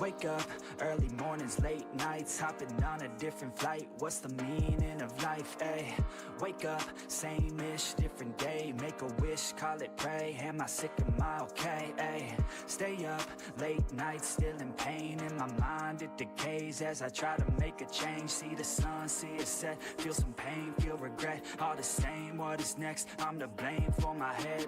Wake up, early mornings, late nights, hopping on a different flight. What's the meaning of life, ayy? Wake up, same-ish, different day. Make a wish, call it pray. Am I sick, am I okay, ayy? Stay up, late nights, still in pain. In my mind, it decays as I try to make a change. See the sun, see it set, feel some pain, feel regret. All the same, what is next? I'm to blame for my head,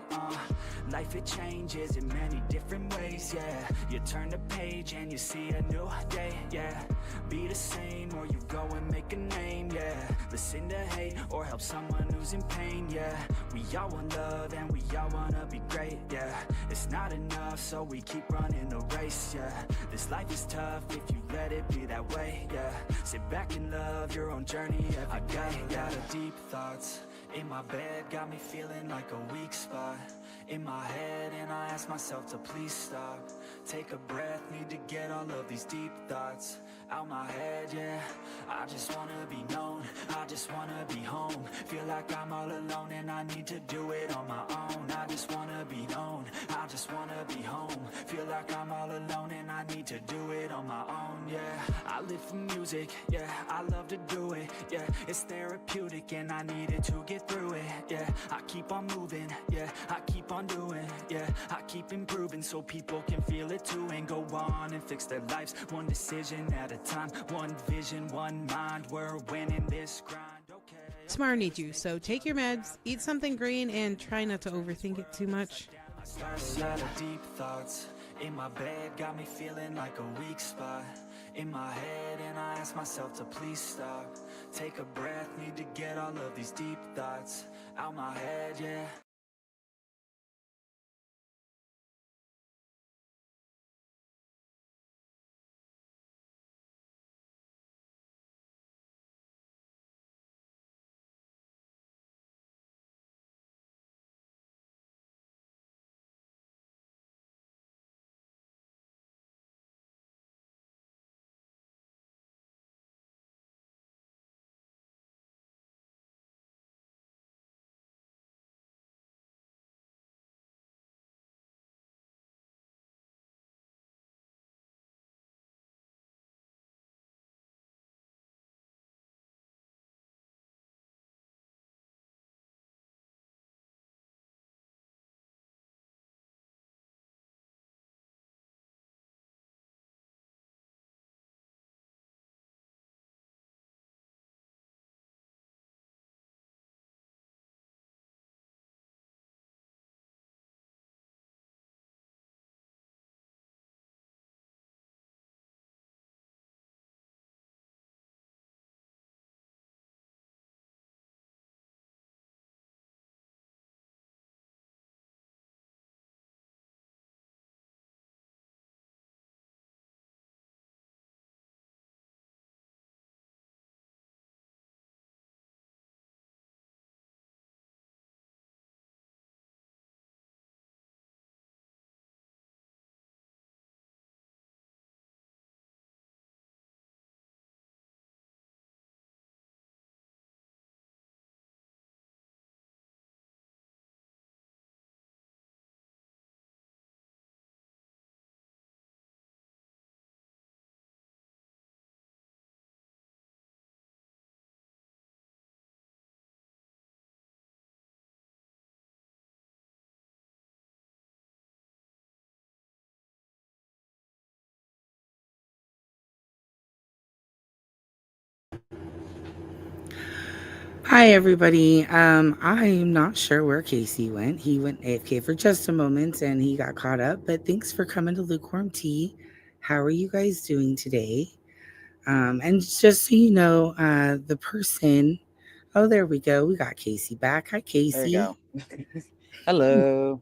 Life, it changes in many different ways, yeah. You turn the page and you see a new day, yeah. Be the same or you go and make a name, yeah. Listen to hate or help someone who's in pain, yeah. We all want love and we all wanna be great, yeah. It's not enough, so we keep running the race, yeah. This life is tough if you let it be that way, yeah. Sit back and love your own journey every day. I got a lot of deep thoughts in my bed, got me feeling like a weak spot in my head, and I ask myself to please stop. Take a breath, need to get all of these deep thoughts out my head, yeah. I just wanna be known, I just wanna be home. Feel like I'm all alone and I need to do it on my own. I just wanna be known, I just wanna be home. Feel like I'm all alone and I need to do it on my own, yeah. I live for music, yeah, I love to do it, yeah. It's therapeutic and I needed to get through it, yeah. I keep on moving, yeah, I keep on doing, yeah. I keep improving so people can feel it too, and go on and fix their lives one decision at a time, one vision, one mind. We're winning this grind, okay. Tomorrow needs you, so take your meds, eat something green, and try not to overthink it too much. A lot of deep thoughts in my bed, got me feeling like a weak spot in my head, and I ask myself to please stop. Take a breath, need to get all of these deep thoughts out my head, yeah. Hi, everybody. I'm not sure where Casey went. He went AFK for just a moment and he got caught up, but thanks for coming to Lukewarm Tea. How are you guys doing today? And just so you know, the person, oh, there we go. We got Casey back. Hi, There you Casey. go. Hello.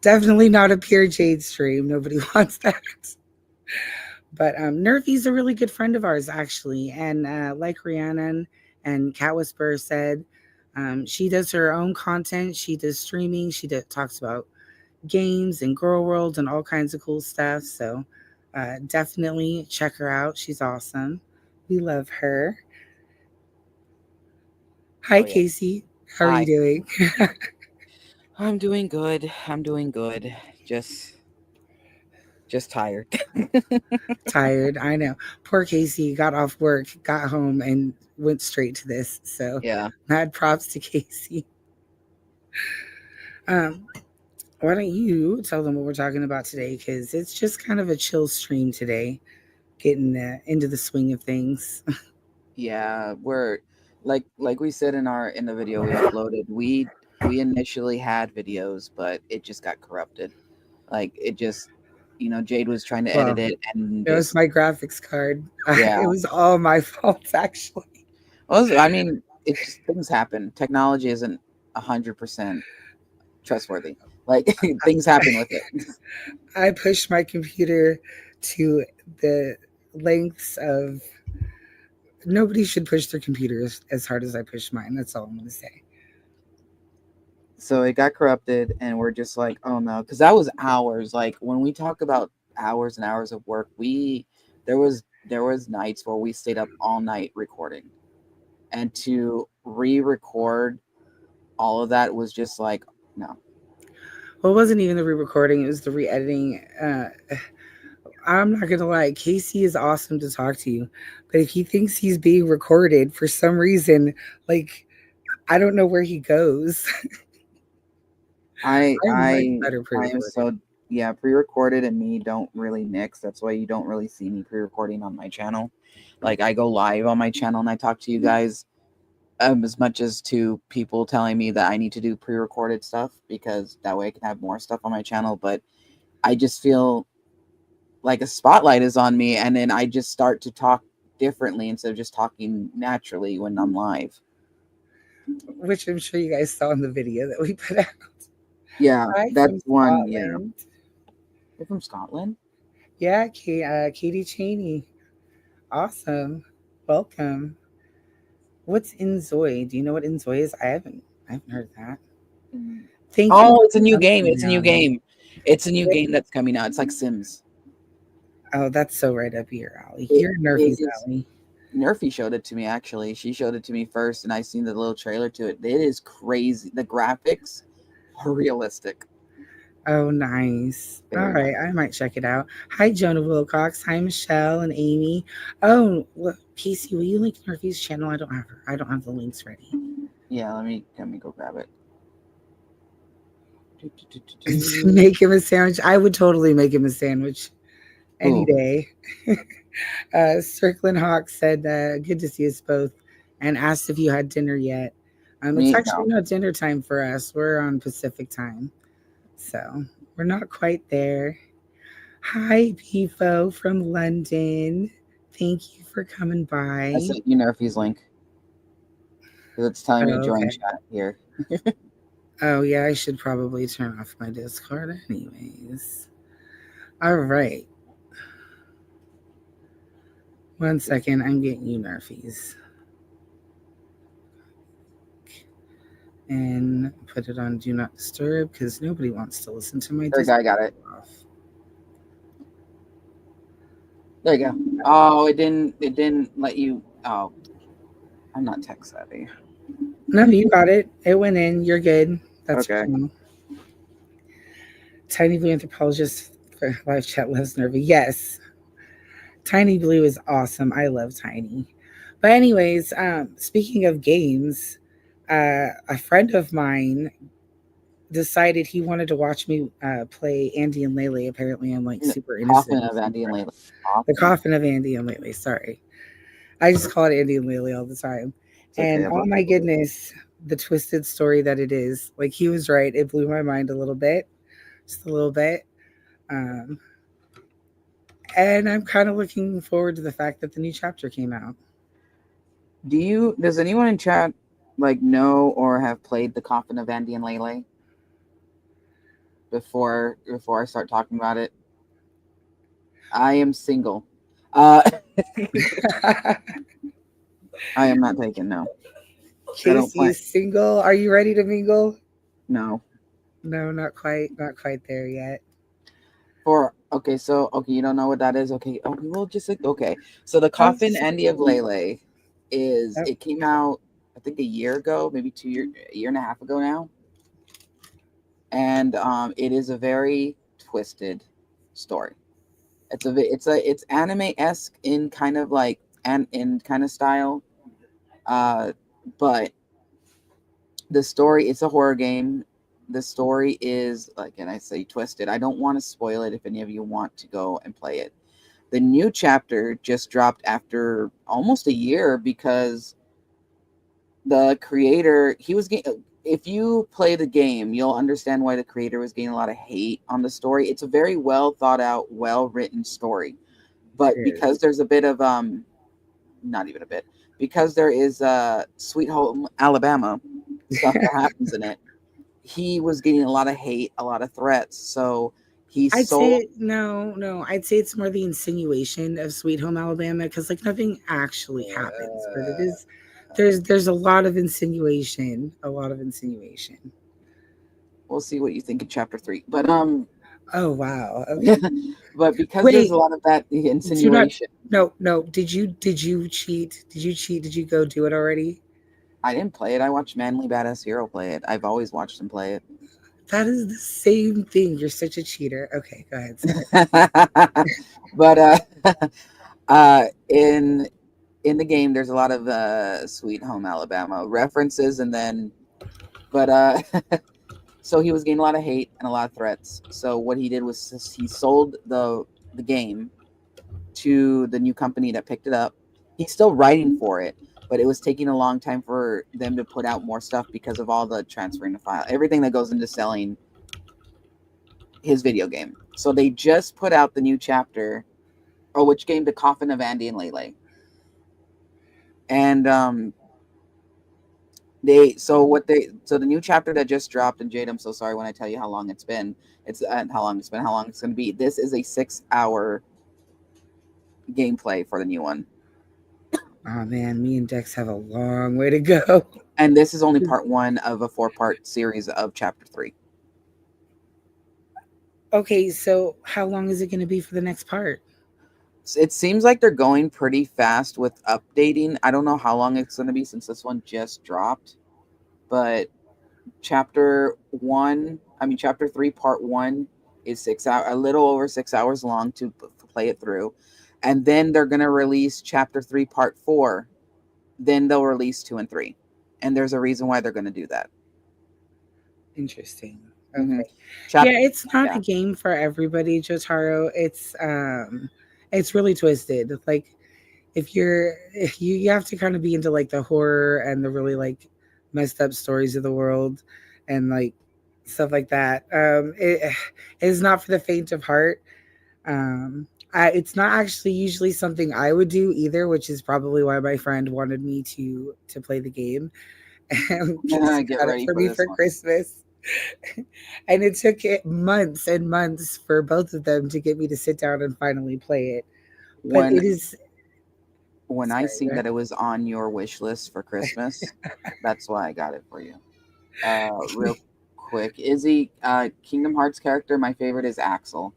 Definitely not a pure Jade stream. Nobody wants that. But Nervy's a really good friend of ours, actually. And like Rhiannon and Cat Whisperer said, she does her own content. She does streaming. She talks about games and Girl World and all kinds of cool stuff. So definitely check her out. She's awesome. We love her. Hi, Oh yeah. Casey. How are you Hi. doing? I'm doing good. I'm doing good. Just Just tired. Tired. I know. Poor Casey got off work, got home, and went straight to this. So Yeah. mad props to Casey. Um, why don't you tell them what we're talking about today? Because it's just kind of a chill stream today, getting into the swing of things. Yeah, we're like we said in the video we uploaded, we initially had videos, but it just got corrupted. Like it just, Jade was trying to edit Well, it and it was just my graphics card. yeah. It was all my fault, actually. Well, I mean, it just things happen. Technology isn't 100% trustworthy. Like things happen with it. I pushed my computer to the lengths of nobody should push their computers as hard as I pushed mine. That's all I'm going to say. So it got corrupted, and we're just like, oh no, because that was hours. Like when we talk about hours and hours of work, there was nights where we stayed up all night recording, and to re-record all of that was just like no. Well, it wasn't even the re-recording; it was the re-editing. I'm not gonna lie, Casey is awesome to talk to you, but if he thinks he's being recorded for some reason, like I don't know where he goes. I'm much better I am pre-recorded. so yeah, pre-recorded and me don't really mix. That's why you don't really see me pre-recording on my channel. Like I go live on my channel and I talk to you guys as much as to people telling me that I need to do pre-recorded stuff because that way I can have more stuff on my channel. But I just feel like a spotlight is on me, and then I just start to talk differently instead of just talking naturally when I'm live. Which I'm sure you guys saw in the video that we put out. Yeah, Hi from that's one. Yeah, Scotland. you're from Scotland. Yeah, Katie Cheney. Awesome. Welcome. What's Inzoi? Do you know what Inzoi is? I haven't heard that. Thank you. Oh, it's a new game. It's a new Yeah. game. It's a new game that's coming out. It's like Sims. Oh, that's so right up your alley. It, You're it Nerfy's is. alley. Nerfy showed it to me actually. She showed it to me first, and I seen the little trailer to it. It is crazy. The graphics are realistic. Oh, nice. All Very right, nice. I might check it out. Hi, Jonah Wilcox. Hi, Michelle and Amy. Oh, look, Casey, will you link Nerfy's channel? I don't have her. I don't have the links ready. Yeah, let me go grab it. Make him a sandwich. I would totally make him a sandwich any Ooh. day. Circling Hawk said, good to see us both, and asked if you had dinner yet. It's actually not dinner time for us. We're on Pacific time. So we're not quite there. Hi, Pifo from London. Thank you for coming by. I sent you Nerfy's link. Because it's telling me to join Okay. chat here. Oh, yeah, I should probably turn off my Discord anyways. All right. 1 second, I'm getting you Nerfies. And put it on Do Not Disturb because nobody wants to listen to my There, Discord. I got it. There you go. Oh, it didn't let you. Oh, I'm not tech savvy. No, you got it. It went in. You're good. That's okay. Cool. Tiny Blue Anthropologist for live chat loves Nervy. Yes. Tiny Blue is awesome. I love Tiny. But anyways, speaking of games, a friend of mine decided he wanted to watch me play Andy and LeyLey. Apparently, I'm like super innocent. Coffin of Andy and LeyLey. The Coffin of Andy and LeyLey. Sorry, I just call it Andy and LeyLey all the time. It's and okay, oh my goodness, the twisted story that it is. Like he was right. It blew my mind a little bit, just a little bit. And I'm kind of looking forward to the fact that the new chapter came out. Does anyone in chat know or have played the Coffin of Andy and LeyLey before I start talking about it? I am single. I am not taken, no. Casey is single. Are you ready to mingle? No. No, not quite. Not quite there yet. Okay, you don't know what that is? Okay, we'll just okay. So the Coffin Andy of LeyLey is it came out I think a year ago, maybe a year and a half ago now. And it is a very twisted story. It's anime-esque in kind of like and in kind of style. But the story, it's a horror game. The story is like, and I say twisted. I don't want to spoil it if any of you want to go and play it. The new chapter just dropped after almost a year because the creator, he was getting, if you play the game, you'll understand why the creator was getting a lot of hate on the story. It's a very well thought out, well written story. But because there's a bit of not even a bit, because there is Sweet Home Alabama stuff that happens in it, he was getting a lot of hate, a lot of threats. So he I'd sold. say no. I'd say it's more the insinuation of Sweet Home Alabama because like nothing actually happens, but it is there's a lot of insinuation, a lot of insinuation. We'll see what you think of chapter 3, but Oh wow. Okay. but because there's a Wait, lot of that do not. insinuation, No. Did you cheat? Did you cheat? Did you go do it already? I didn't play it. I watched Manly Badass Hero play it. I've always watched him play it. That is the same thing. You're such a cheater. Okay, go ahead. Sorry. But in the game, there's a lot of Sweet Home Alabama references, and then, but so he was getting a lot of hate and a lot of threats. So what he did was he sold the game to the new company that picked it up. He's still writing for it, but it was taking a long time for them to put out more stuff because of all the transferring the file, everything that goes into selling his video game. So they just put out the new chapter, or which game? The Coffin of Andy and LeyLey. And so the new chapter that just dropped, and Jade, I'm so sorry when I tell you how long it's been. It's how long it's going to be. This is a 6-hour gameplay for the new one. Oh man, me and Dex have a long way to go. And this is only part 1 of a 4-part series of chapter 3. Okay, so how long is it going to be for the next part? It seems like they're going pretty fast with updating. I don't know how long it's going to be since this one just dropped, but chapter 3 part 1 is 6 hours, a little over 6 hours long to play it through. And then they're going to release chapter 3 part 4. Then they'll release 2 and 3. And there's a reason why they're going to do that. Interesting. Okay. Mm-hmm. Yeah, it's not a game for everybody, Jotaro. It's really twisted. Like if you have to kind of be into like the horror and the really like messed up stories of the world and like stuff like that. It is not for the faint of heart. It's not actually usually something I would do either, which is probably why my friend wanted me to play the game and get ready for me for Christmas. And it took months and months for both of them to get me to sit down and finally play it. But it is when I seen that it was on your wish list for Christmas, that's why I got it for you. Real quick, Izzy, Kingdom Hearts character, my favorite is Axel.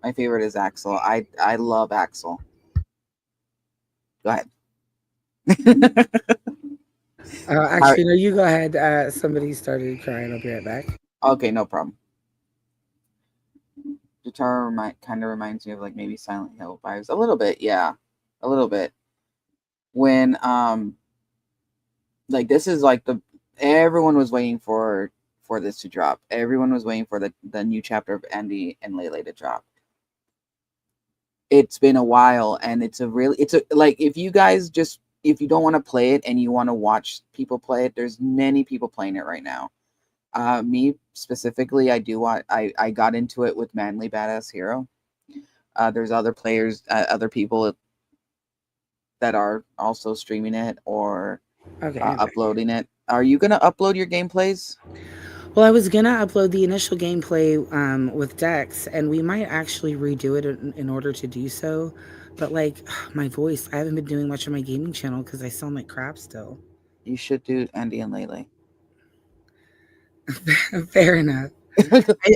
I love Axel. Go ahead. Actually, no, you go ahead. Somebody started crying. I'll be right back. Okay, no problem. Jotaro kind of reminds me of like maybe Silent Hill vibes. A little bit, yeah. A little bit. When like this is like everyone was waiting for this to drop. Everyone was waiting for the new chapter of Andy and LeyLey to drop. It's been a while, and it's like if you don't want to play it and you want to watch people play it, there's many people playing it right now. Me specifically, I got into it with Manly Badass Hero. There's other players, other people that are also streaming it or uploading it. Are you gonna upload your gameplays? Well, I was gonna upload the initial gameplay with Dex, and we might actually redo it in order to do so. But like my voice, I haven't been doing much on my gaming channel because I sound like crap still. You should do Andy and LeyLey. Fair enough.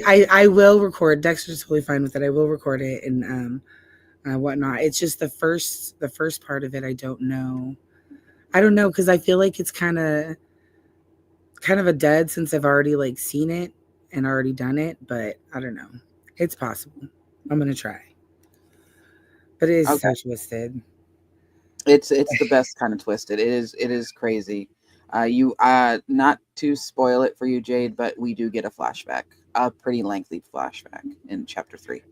I will record. Dexter's totally fine with it. I will record it and whatnot. It's just the first part of it. I don't know because I feel like it's kind of a dud since I've already like seen it and already done it. But I don't know. It's possible. I'm gonna try. but it is Okay. so twisted. It's the best kind of twisted. It is crazy. You not to spoil it for you, Jade, but we do get a flashback, a pretty lengthy flashback in chapter 3.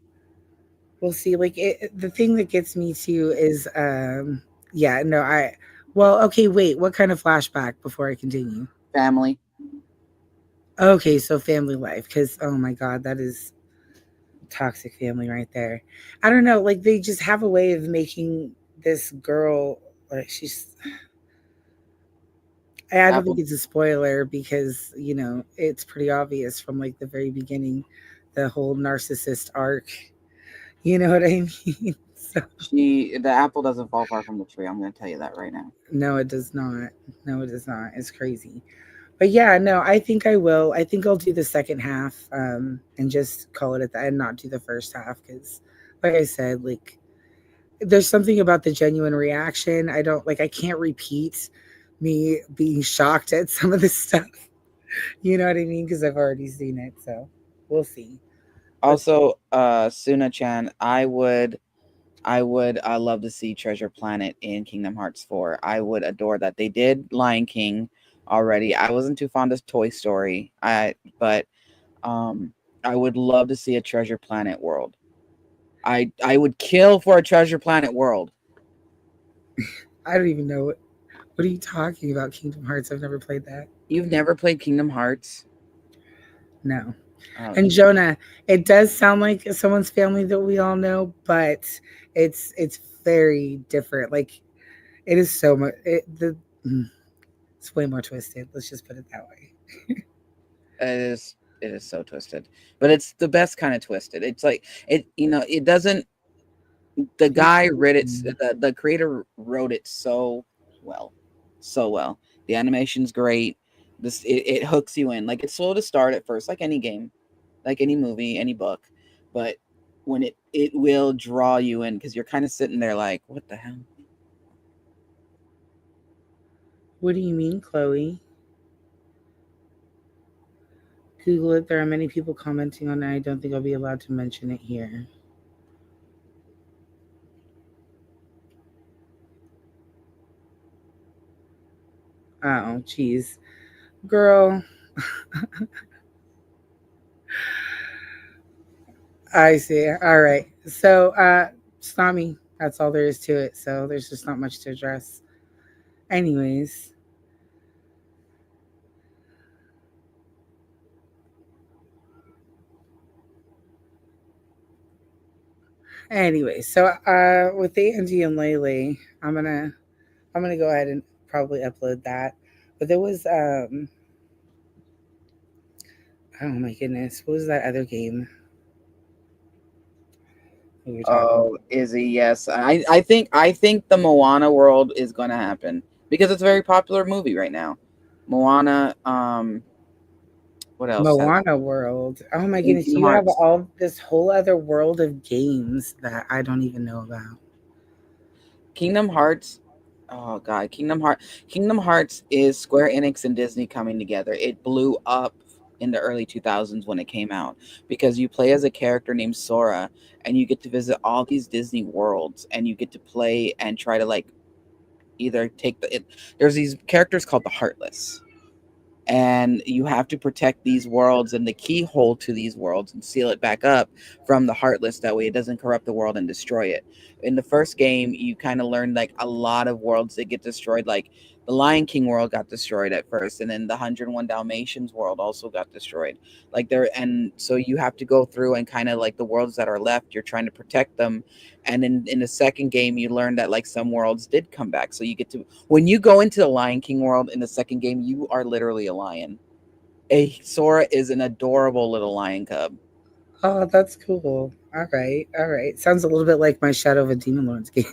We'll see. Like the thing that gets me too is, yeah, no, well, okay, wait, what kind of flashback before I continue? Family. Okay, so family life, because oh my god, that is toxic family right there. I don't know, like they just have a way of making this girl, like she's. I don't think Apple. it's a spoiler because it's pretty obvious from like the very beginning, the whole narcissist arc. You know what I mean? So The apple doesn't fall far from the tree. I'm going to tell you that right now. no, it does not. No, it does not. It's crazy. But yeah, no, I think I will. I think I'll do the second half, and just call it at the end, not do the first half because, like I said, like there's something about the genuine reaction. I don't like. I can't repeat me being shocked at some of this stuff. You know what I mean? Because I've already seen it. So we'll see. But Also, Suna-chan, I would love to see Treasure Planet in Kingdom Hearts 4. I would adore that. They did Lion King already. I wasn't too fond of Toy Story. But um I would love to see a Treasure Planet world. I would kill for a Treasure Planet world. I don't even know what are you talking about. Kingdom Hearts. I've never played that. You've never played Kingdom Hearts? No. Oh, And Jonah, it does sound like someone's family that we all know, but it's very different. Like it is so much. It's way more twisted. Let's just put it that way. it is so twisted. But it's the best kind of twisted. It's like it doesn't the guy read it the creator wrote it so well. So well. The animation's great. It hooks you in. Like it's slow to start at first, like any game, like any movie, any book. But when it will draw you in because you're kind of sitting there like, what the hell? What do you mean, Chloe? Google it. There are many people commenting on it. I don't think I'll be allowed to mention it here. Oh, geez. Girl, I see. All right. So, Snami, that's all there is to it. So, there's just not much to address. Anyways, so with the Andy and LeyLey, I'm gonna go ahead and probably upload that. But there was oh my goodness, what was that other game we were talking Oh, Izzy, yes. I think the Moana world is gonna happen because it's a very popular movie right now. Moana, what else has Moana World. Oh my in goodness, Kingdom you have Hearts? all this whole other world of games that I don't even know about. Kingdom Hearts. Oh god, Kingdom Hearts is Square Enix and Disney coming together. It blew up in the early 2000s when it came out because you play as a character named Sora and you get to visit all these Disney worlds and you get to play and try to like either there's these characters called the Heartless and you have to protect these worlds and the keyhole to these worlds and seal it back up from the Heartless. That way it doesn't corrupt the world and destroy it. In the first game you kind of learned like a lot of worlds that get destroyed, like the Lion King world got destroyed at first, and then the 101 Dalmatians world also got destroyed. Like there, and so you have to go through and kind of like the worlds that are left, you're trying to protect them. And in the second game, you learn that like some worlds did come back. So you get to, when you go into the Lion King world in the second game, you are literally a lion. A Sora is an adorable little lion cub. Oh, that's cool. All right, all right. Sounds a little bit like my Shadow of a Demon Lords game,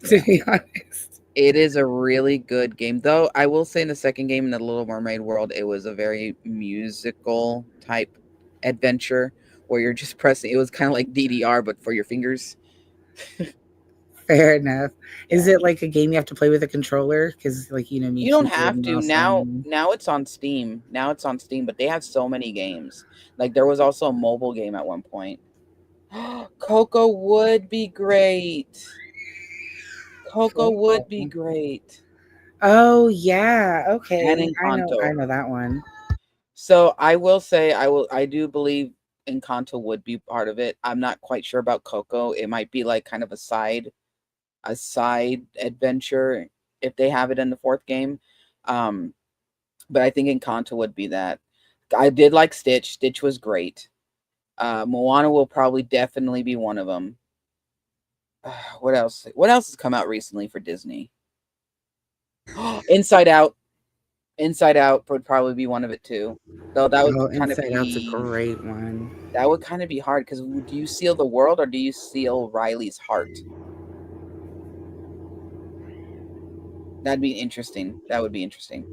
to Yeah. be honest. It is a really good game, though. I will say in the second game in the Little Mermaid world, it was a very musical type adventure where you're just pressing. It was kind of like DDR, but for your fingers. Fair enough. Is Yeah. it like a game you have to play with a controller? Because, like, me You don't keyboard have and to mouse now. only. Now it's on Steam. Now it's on Steam, but they have so many games. Like there was also a mobile game at one point. Coco would be great. Coco would be Cool. great. Oh yeah. And Okay. I Encanto. know that one. So I will say I do believe Encanto would be part of it. I'm not quite sure about Coco. It might be like kind of a side adventure if they have it in the fourth game. Um, but I think Encanto would be that. I did like Stitch. Stitch was great. Moana will probably definitely be one of them. What else? What else has come out recently for Disney? Inside Out. Inside Out would probably be one of it too. Though Oh, Inside Out's a great one. that would kind of be hard because do you seal the world or do you seal Riley's heart? That'd be interesting. That would be interesting.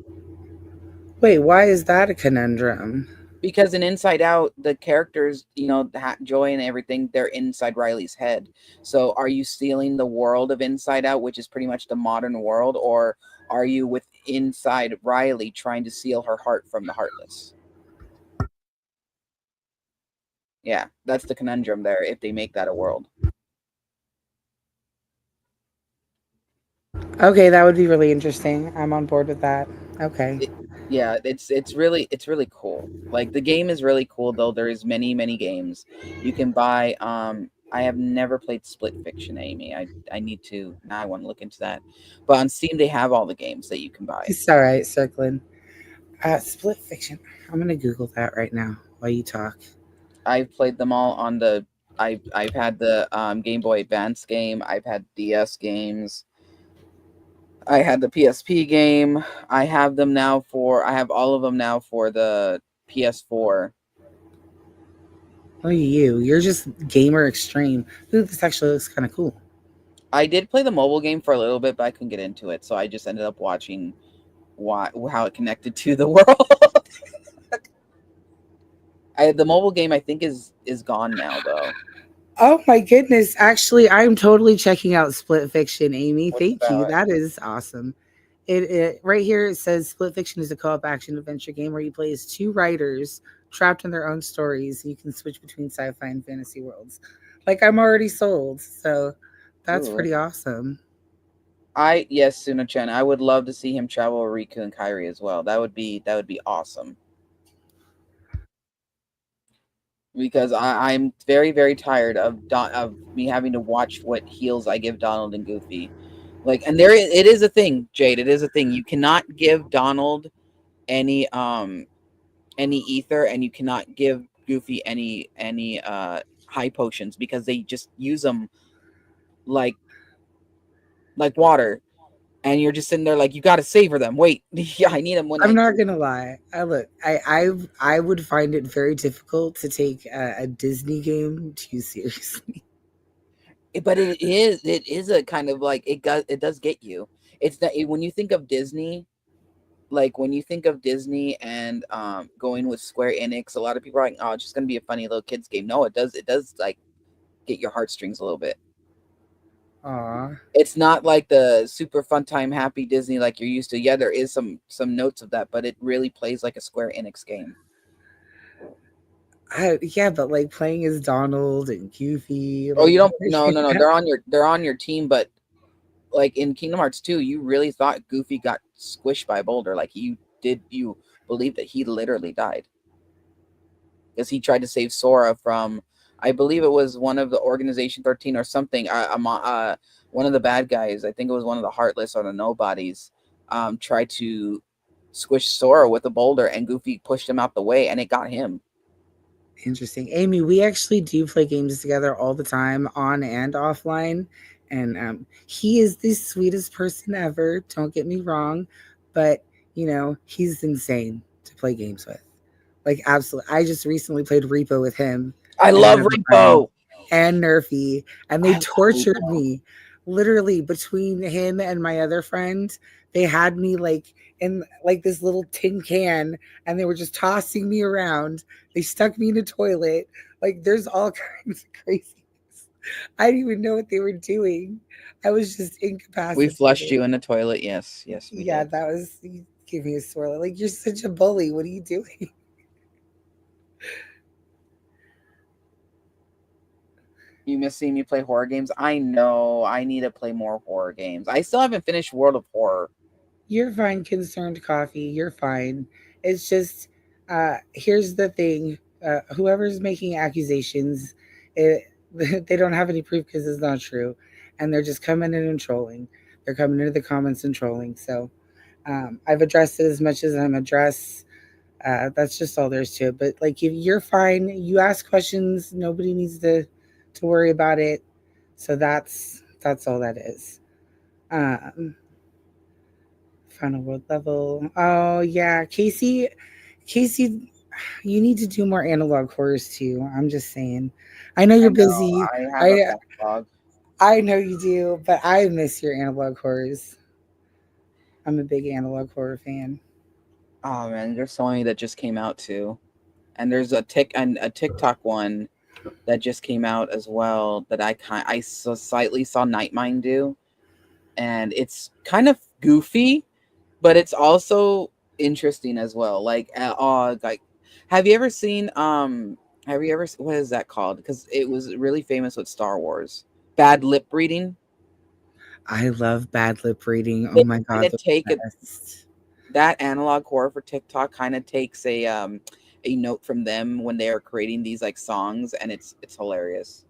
Wait, why is that a conundrum? Because in Inside Out, the characters, Joy and everything, they're inside Riley's head. So are you sealing the world of Inside Out, which is pretty much the modern world, or are you with inside Riley trying to seal her heart from the heartless? Yeah, that's the conundrum there if they make that a world. Okay, that would be really interesting. I'm on board with that. Okay. It, yeah, it's really cool. Like the game is really cool though. There's many games you can buy. I have never played Split Fiction, Amy. I need to now. I want to look into that. But on Steam they have all the games that you can buy. It's all right, circling. Split Fiction. I'm gonna Google that right now while you talk. I've played them all on the. I've had the Game Boy Advance game. I've had DS games. I had the PSP game. I have them now for. I have all of them now for the PS4. Oh, you're just gamer extreme. Ooh, this actually looks kind of cool. I did play the mobile game for a little bit, but I couldn't get into it, so I just ended up watching how it connected to the world. The mobile game I think is gone now though. Oh my goodness! Actually, I'm totally checking out Split Fiction, Amy. What's Thank you. about? That is awesome. It right here it says Split Fiction is a co-op action adventure game where you play as two writers trapped in their own stories. You can switch between sci-fi and fantasy worlds. Like I'm already sold, so that's Ooh. pretty awesome. Yes, Suna-chan. I would love to see him travel with Riku and Kairi as well. That would be awesome. Because I'm very tired of me having to watch what heals I give Donald and Goofy. Like, and it is a thing, Jade. It is a thing. You cannot give Donald any ether, and you cannot give Goofy any high potions because they just use them like water, and you're just sitting there like you got to savor them. Wait, yeah, I need them when I'm I not need. gonna lie. I would find it very difficult to take a Disney game too seriously. But it is a kind of like it does get you. It's that when you think of Disney, like when you think of Disney and going with Square Enix, a lot of people are like, oh, it's just gonna be a funny little kids game. No, it does like get your heartstrings a little bit. Aw. It's not like the super fun time happy Disney like you're used to. Yeah, there is some notes of that, but it really plays like a Square Enix game. Yeah, but like playing as Donald and Goofy, Oh, like you don't? No. They're on your team, but like in Kingdom Hearts 2, you really thought Goofy got squished by a boulder. Like you believe that he literally died because he tried to save Sora from, I believe it was one of the Organization 13 or something. One of the bad guys, I think it was one of the Heartless or the Nobodies, tried to squish Sora with a boulder, and Goofy pushed him out the way, and it got him. Interesting. Amy, we actually do play games together all the time, on and offline. And he is the sweetest person ever. Don't get me wrong. But, he's insane to play games with. Like, absolutely. I just recently played Repo with him I and love another friend Repo. and Nerfy. And they I love tortured Repo. me. Literally, between him and my other friend, they had me like in like this little tin can and they were just tossing me around. They stuck me in a toilet. Like there's all kinds of crazy. I didn't even know what they were doing. I was just We flushed incapacitated. you in the toilet. Yes, we Yeah, did. that was you give me a swirl. Like you're such a bully. What are you doing? You miss seeing me play horror games? I know. I need to play more horror games. I still haven't finished World of Horror. You're fine, concerned coffee. You're fine. It's just, here's the thing: whoever's making accusations, it, they don't have any proof because it's not true, and they're just coming in and trolling. They're coming into the comments and trolling. So I've addressed it as much as I'm addressed. That's just all there's to it. But like, if you're fine, you ask questions. Nobody needs to worry about it. So that's all that is. Um, Final world level. Oh yeah, Casey, you need to do more analog horrors too. I'm just saying. I know I you're know. busy. I have a I backlog. I know you do, but I miss your analog horrors. I'm a big analog horror fan. Oh man, there's so many that just came out too. And there's a TikTok one that just came out as well that I so slightly saw Nightmind do, and it's kind of goofy, but it's also interesting as well. Like have you ever seen have you ever what is that called? Because it was really famous with Star Wars. Bad lip reading. I love bad lip reading. They Oh my kind god, of the take it best. that analog horror for TikTok kind of takes a note from them when they are creating these like songs, and it's hilarious.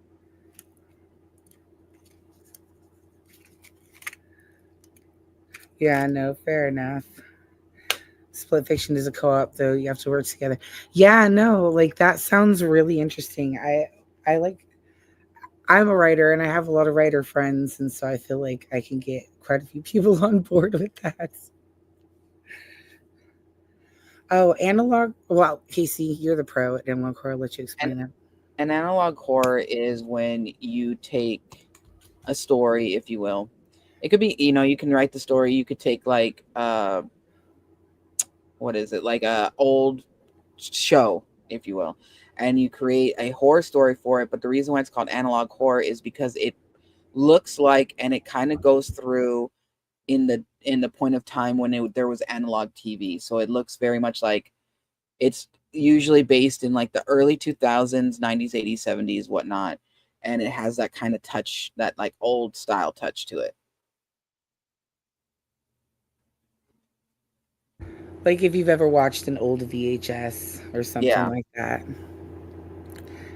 Yeah, no, fair enough. Split fiction is a co-op though. You have to work together. Yeah, no, like that sounds really interesting. I like I'm a writer and I have a lot of writer friends, and so I feel like I can get quite a few people on board with that. Oh, analog. Well, Casey, you're the pro at analog horror. I'll let you And explain that. an analog horror is when you take a story, if you will. It could be, you can write the story. You could take like what is it? Like a old show, if you will, and you create a horror story for it. But the reason why it's called analog horror is because it looks like, and it kind of goes through in the point of time when there was analog TV. So it looks very much like it's usually based in like the early 2000s, 90s, 80s, 70s, whatnot. And it has that kind of touch, that like old style touch to it. Like if you've ever watched an old VHS or something Yeah. like that,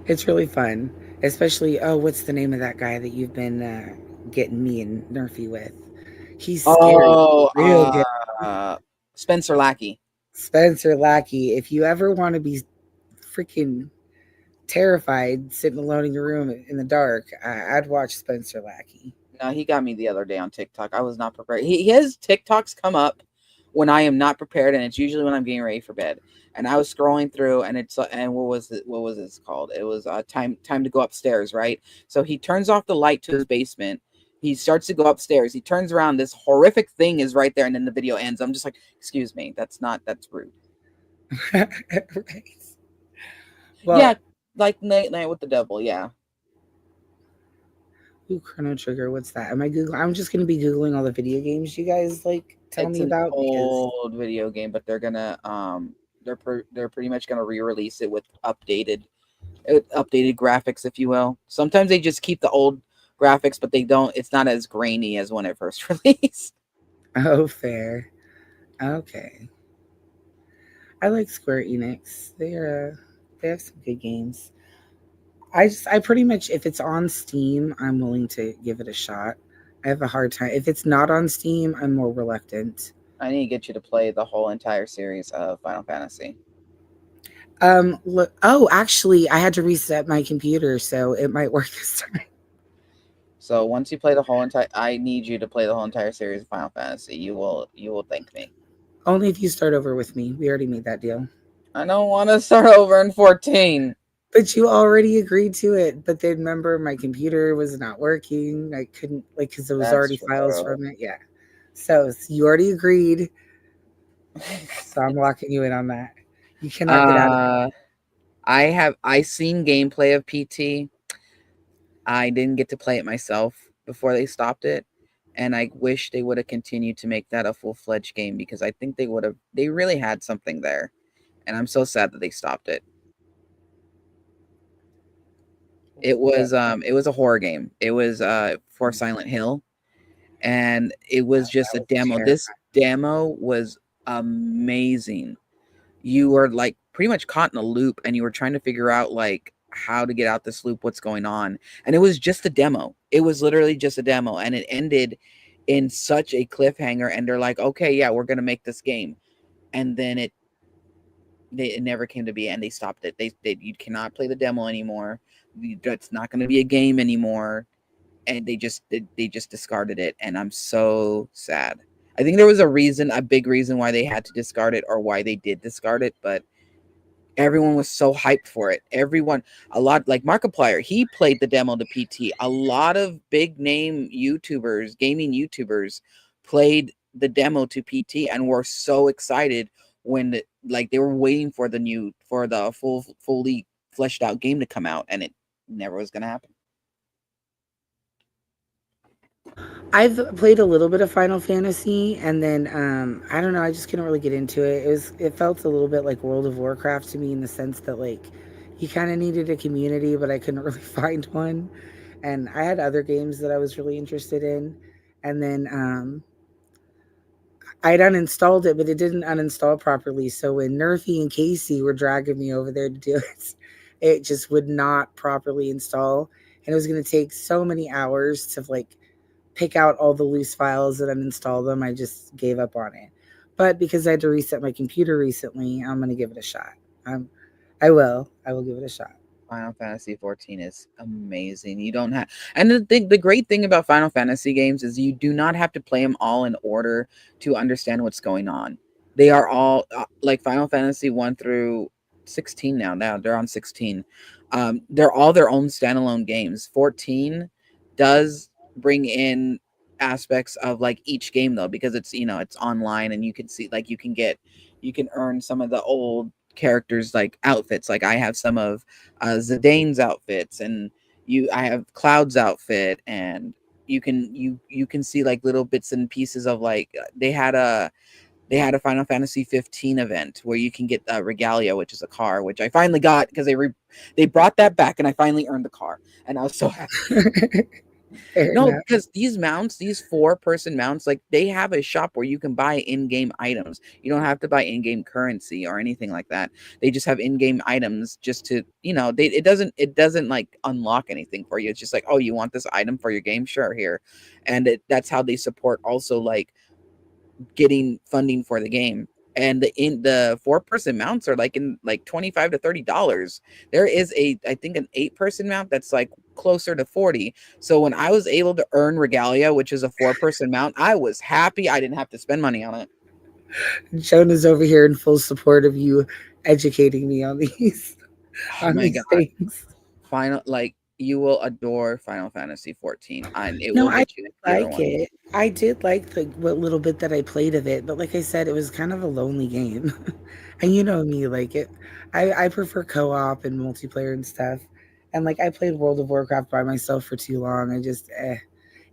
it's really fun. Especially, oh, what's the name of that guy that you've been getting me and Nerfy with? He's scary, Oh, real good. Spencer Lackey. Spencer Lackey. If you ever want to be freaking terrified sitting alone in your room in the dark, I'd watch Spencer Lackey. No, he got me the other day on TikTok. I was not prepared. His TikToks come up when I am not prepared, and it's usually when I'm getting ready for bed. And I was scrolling through, and what was it? What was this called? It was time to go upstairs, right? So he turns off the light to his basement. He starts to go upstairs. He turns around. This horrific thing is right there, and then the video ends. I'm just like, excuse me, that's rude. Right. Yeah, Well, like Night with the Devil. Yeah. ooh, Chrono Trigger. What's that? Am I Googling? I'm just gonna be googling all the video games you guys like tell It's me an about because old video game, but they're gonna they're pretty much gonna re-release it with updated graphics, if you will. Sometimes they just keep the old graphics, but they don't. It's not as grainy as when it first released. oh, fair. Okay, I like Square Enix. They have some good games. I pretty much if it's on Steam, I'm willing to give it a shot. I have a hard time if it's not on Steam. I'm more reluctant. I need to get you to play the whole entire series of Final Fantasy. Look. Oh, actually, I had to reset my computer, so it might work this time. So once you play the whole entire, I need you to play the whole entire series of Final Fantasy. You will thank me. Only if you start over with me. We already made that deal. I don't want to start over in 14. But you already agreed to it. But then remember, my computer was not working. I couldn't, like, because there was That's already files true. from it. Yeah. So you already agreed. So I'm locking you in on that. You cannot get out of it. uh, I seen gameplay of PT. I didn't get to play it myself before they stopped it, and I wish they would have continued to make that a full-fledged game because I think they really had something there, and I'm so sad that they stopped it. It was a horror game. It was for Silent Hill, and it was just a That was demo. terrible. This demo was amazing. You were like pretty much caught in a loop, and you were trying to figure out like how to get out this loop, what's going on. And it was just a demo. It was literally just a demo, and it ended in such a cliffhanger. And they're like, okay, yeah, we're gonna make this game, and then it never came to be, and they stopped it. They you cannot play the demo anymore. That's not going to be a game anymore, and they just discarded it, and I'm so sad. I think there was a big reason why they had to discard it, or why they did discard it, but everyone was so hyped for it. Everyone, a lot, like Markiplier, he played the demo to PT. A lot of big name YouTubers, gaming YouTubers, played the demo to PT and were so excited when like they were waiting for the fully fleshed out game to come out, and it never was going to happen. I've played a little bit of Final Fantasy, and then I don't know, I just couldn't really get into it. It felt a little bit like World of Warcraft to me, in the sense that like you kind of needed a community, but I couldn't really find one. And I had other games that I was really interested in, and then I'd uninstalled it, but it didn't uninstall properly. So when Nerfy and Casey were dragging me over there to do it, it just would not properly install, and it was going to take so many hours to like pick out all the loose files and uninstall them. I just gave up on it. But because I had to reset my computer recently, I'm going to give it a shot. I will. I will give it a shot. Final Fantasy 14 is amazing. You don't have, and the great thing about Final Fantasy games is you do not have to play them all in order to understand what's going on. They are all like Final Fantasy 1 through 16 now. Now they're on 16. They're all their own standalone games. 14 does bring in aspects of like each game though, because it's, it's online, and you can see like you can earn some of the old characters like outfits. Like I have some of Zidane's outfits, and I have Cloud's outfit, and you can see like little bits and pieces of like they had a Final Fantasy 15 event where you can get Regalia, which is a car, which I finally got because they brought that back, and I finally earned the car, and I was so happy. No, because these mounts, these 4-person mounts, like they have a shop where you can buy in-game items. You don't have to buy in-game currency or anything like that. They just have in-game items just to, it doesn't like unlock anything for you. It's just like, oh, you want this item for your game? Sure, here. And that's how they support also like getting funding for the game. And the 4-person mounts are like in like $25 to $30. There is I think an 8-person mount that's like closer to 40. So when I was able to earn Regalia, which is a 4-person mount, I was happy. I didn't have to spend money on it. Jonah's over here in full support of you educating me on these things. Final, like you will adore Final Fantasy 14, and it No, will get you like it. I did like the what little bit that I played of it, but like I said, it was kind of a lonely game. And you know me, like it. I prefer co-op and multiplayer and stuff. And like I played World of Warcraft by myself for too long. I just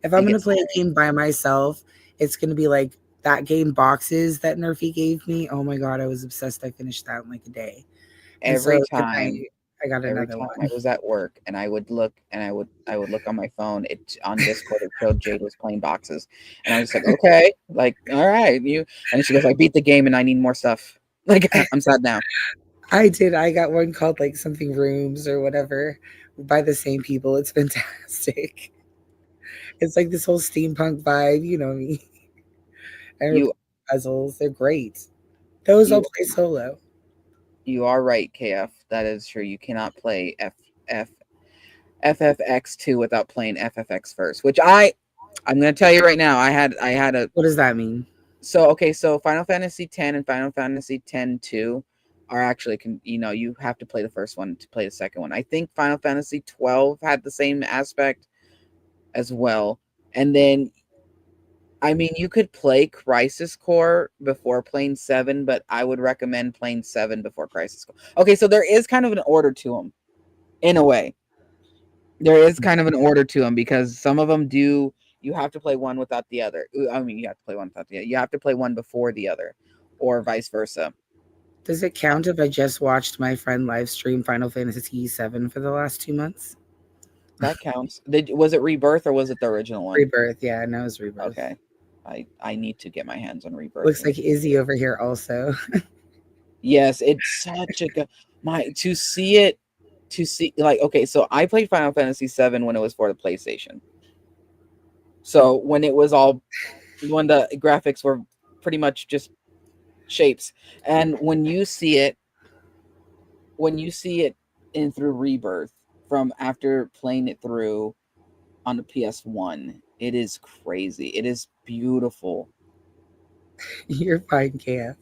if I'm gonna play a game by myself, it's gonna be like that game Boxes that Nerfy gave me. Oh my god, I was obsessed. I finished that in like a day. Every time I got another one. I was at work, and I would look, and I would look on my phone. It on Discord, it showed Jade was playing Boxes, and I was like, okay, like all right, you. And she goes, I beat the game, and I need more stuff. Like I'm sad now. I did. I got one called like something Rooms or whatever by the same people. It's fantastic. It's like this whole steampunk vibe, you know me. And puzzles, they're great. Those I'll play solo. You are right, KF. That is true. You cannot play FFX2 without playing FFX first, which I'm going to tell you right now. I had a. What does that mean? So Final Fantasy X and Final Fantasy X-2 are actually, you have to play the first one to play the second one. I think Final Fantasy 12 had the same aspect as well. And then, I mean, you could play Crisis Core before playing 7, but I would recommend playing 7 before Crisis Core. Okay, so there is kind of an order to them, in a way. There is kind of an order to them, because some of them do. You have to play one without the other. I mean, you have to play one without the other. You have to play one before the other, or vice versa. Does it count if I just watched my friend live stream Final Fantasy VII for the last 2 months? That counts. Was it Rebirth or was it the original one? Rebirth, yeah, no, it's Rebirth. Okay. I need to get my hands on Rebirth. Looks like Izzy over here also. Yes, it's such a good to see like, okay, so I played Final Fantasy VII when it was for the PlayStation. So when the graphics were pretty much just shapes, and when you see it in through Rebirth from after playing it through on the PS1, it is crazy. It is beautiful. You're fine, KF.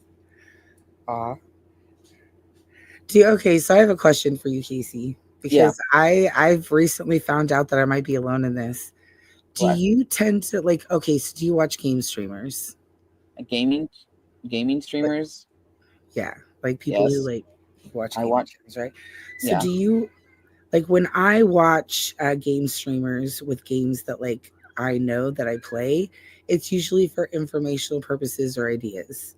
Aw. Okay, so I have a question for you, Casey, because I've recently found out that I might be alone in this. Do you tend to so do you watch game streamers? Gaming streamers? Yeah, like people who watch gaming streamers, right? So do you when I watch game streamers with games that I know that I play, it's usually for informational purposes or ideas.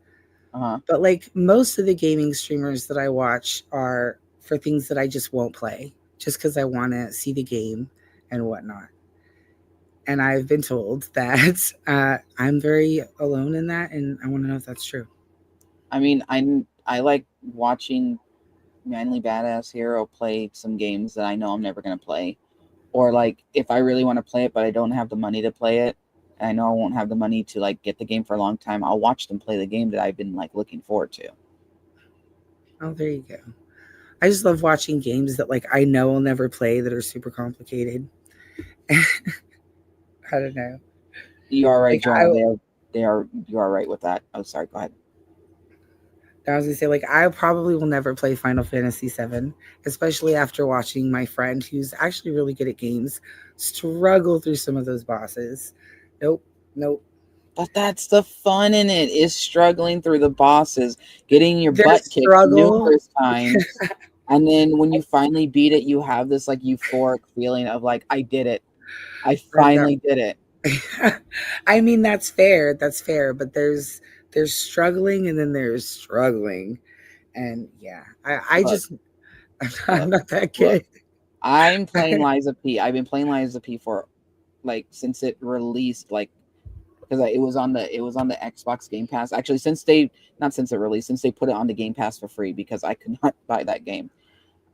But most of the gaming streamers that I watch are for things that I just won't play, just because I want to see the game and whatnot. And I've been told that I'm very alone in that, and I want to know if that's true. I mean, I like watching Manly Badass Hero play some games that I know I'm never going to play. Or if I really want to play it, but I don't have the money to play it, and I know I won't have the money to get the game for a long time, I'll watch them play the game that I've been looking forward to. Oh, there you go. I just love watching games that I know I'll never play that are super complicated. I don't know. You are right, Joanna. You are right with that. Oh, sorry. Go ahead. I was gonna say, I probably will never play Final Fantasy VII, especially after watching my friend, who's actually really good at games, struggle through some of those bosses. Nope. But that's the fun in it, is struggling through the bosses, getting your butt kicked numerous times. And then when you finally beat it, you have this euphoric feeling of I did it. I finally did it. I mean, that's fair. That's fair. But there's struggling and then there's struggling. And yeah, I'm not that good. Look, I'm playing Lies of P. I've been playing Lies of P for since it released, because it was on the Xbox Game Pass. Actually, since they put it on the Game Pass for free, because I could not buy that game.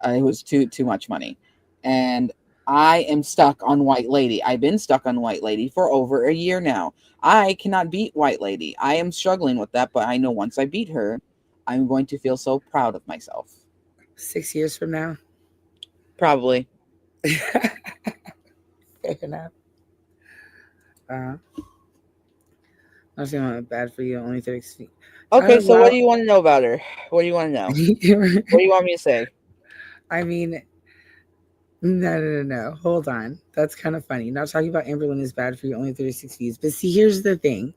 It was too much money. And I am stuck on White Lady. I've been stuck on White Lady for over a year now. I cannot beat White Lady. I am struggling with that, but I know once I beat her, I'm going to feel so proud of myself. 6 years from now? Probably. Fair enough. Not feeling bad for you, only 36 feet. Okay, so what do you want to know about her? What do you want to know? What do you want me to say? I mean, no. Hold on. That's kind of funny. Not talking about Amberlynn is bad for you, only 36 views. But see, here's the thing.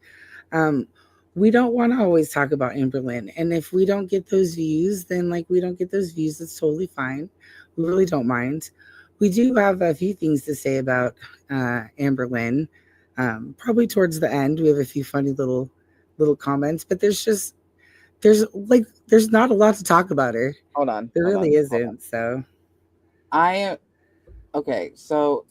We don't want to always talk about Amberlynn. And if we don't get those views, then we don't get those views. It's totally fine. We really don't mind. We do have a few things to say about Amberlynn. Probably towards the end, we have a few funny little comments, but there's not a lot to talk about her. Hold on. There really isn't. So okay, so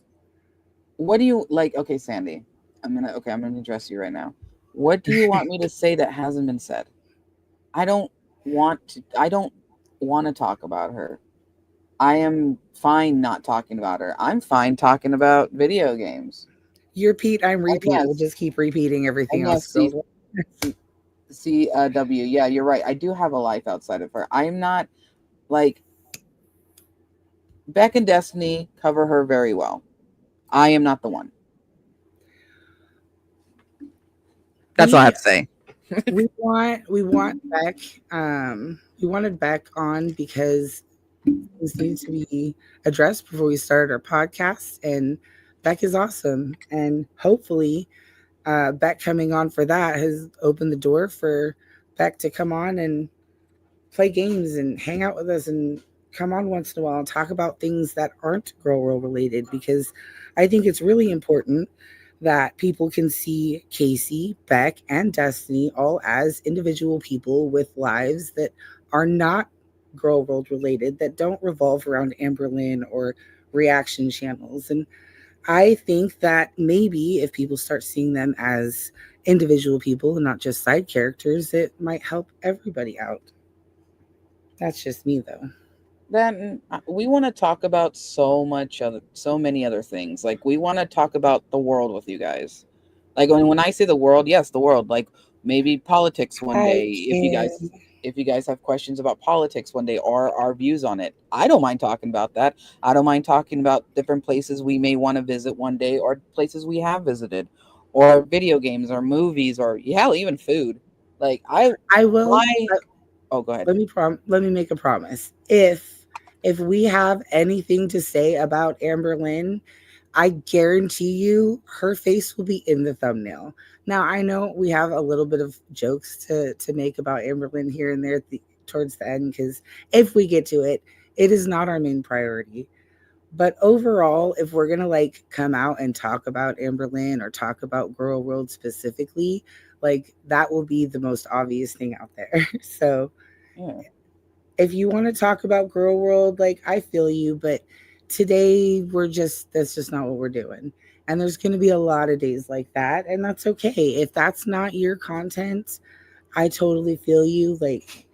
what do you like? Okay, Sandy, I'm gonna address you right now. What do you want me to say that hasn't been said? I don't want to talk about her. I am fine not talking about her. I'm fine talking about video games. You're Pete, I'm repeat. We'll just keep repeating everything else. CW, yeah, you're right. I do have a life outside of her. I'm not Beck and Destiny cover her very well. I am not the one. That's all I have to say. we want Beck. We wanted Beck on because things need to be addressed before we started our podcast, and Beck is awesome. And hopefully, Beck coming on for that has opened the door for Beck to come on and play games and hang out with us and come on once in a while and talk about things that aren't Girl World related, because I think it's really important that people can see Casey, Beck, and Destiny all as individual people with lives that are not Girl World related, that don't revolve around Amberlynn or reaction channels. And I think that maybe if people start seeing them as individual people and not just side characters, it might help everybody out. That's just me, though. Then we want to talk about so many other things. Like we want to talk about the world with you guys. Like when I say the world, yes, the world. Like maybe politics one I day. can. If you guys have questions about politics one day or our views on it, I don't mind talking about that. I don't mind talking about different places we may want to visit one day or places we have visited, or video games or movies or hell, even food. Like I will. my oh, go ahead. Let me make a promise. If we have anything to say about Amberlynn, I guarantee you her face will be in the thumbnail. Now I know we have a little bit of jokes to make about Amberlynn here and there towards the end, because if we get to it, it is not our main priority. But overall, if we're gonna like come out and talk about Amberlynn or talk about Girl World specifically, like that will be the most obvious thing out there. So Yeah. if you want to talk about Girl World, like I feel you, but today that's just not what we're doing. And there's going to be a lot of days like that, and that's okay. If that's not your content, I totally feel you. Like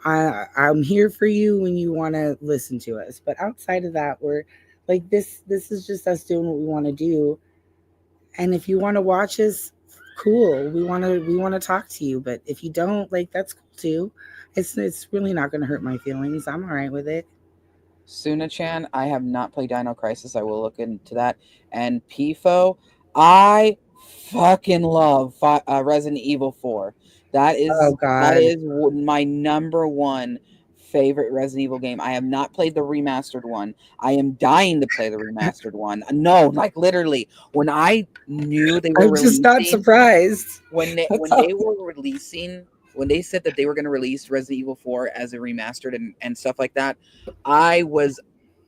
I'm here for you when you want to listen to us. But outside of that, we're like this is just us doing what we want to do. And if you want to watch us, cool. We want to talk to you. But if you don't, like that's cool too. It's really not going to hurt my feelings. I'm all right with it. Suna-chan, I have not played Dino Crisis. I will look into that. And PFO, I fucking love Resident Evil 4. That Oh is God. my number one favorite Resident Evil game. I have not played the remastered one. I am dying to play the remastered one. No, like literally, when I knew they were I'm just not releasing, surprised. That's when all. they were releasing when they said that they were going to release Resident Evil 4 as a remastered and stuff like that, I was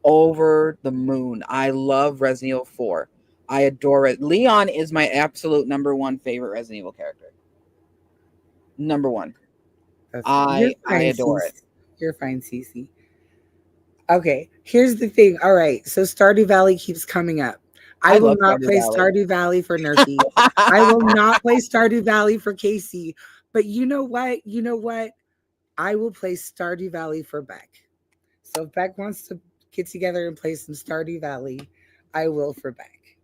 over the moon. I love Resident Evil 4. I adore it. Leon is my absolute number one favorite Resident Evil character. Number one. You're I fine, adore it. Cece. You're fine, Cece. Okay, here's the thing. All right, so Stardew Valley keeps coming up. I I will love not Stardew play Valley. Stardew Valley for Nerfy. I will not play Stardew Valley for Casey. But you know what? You know what? I will play Stardew Valley for Beck. So if Beck wants to get together and play some Stardew Valley, I will for Beck.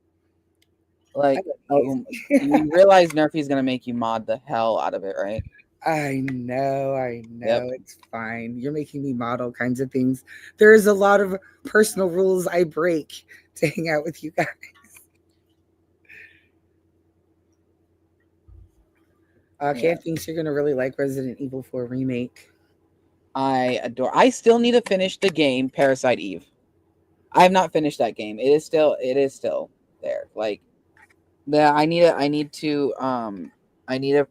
I Like, love Casey. you realize Nerfy's going to make you mod the hell out of it, right? I know, I Yep. know. It's fine. You're making me model kinds of things. There is a lot of personal rules I break to hang out with you guys. Yeah. Kat thinks you're gonna really like Resident Evil 4 remake. I adore. I still need to finish the game Parasite Eve. I have not finished that game. It is still there. Like I need to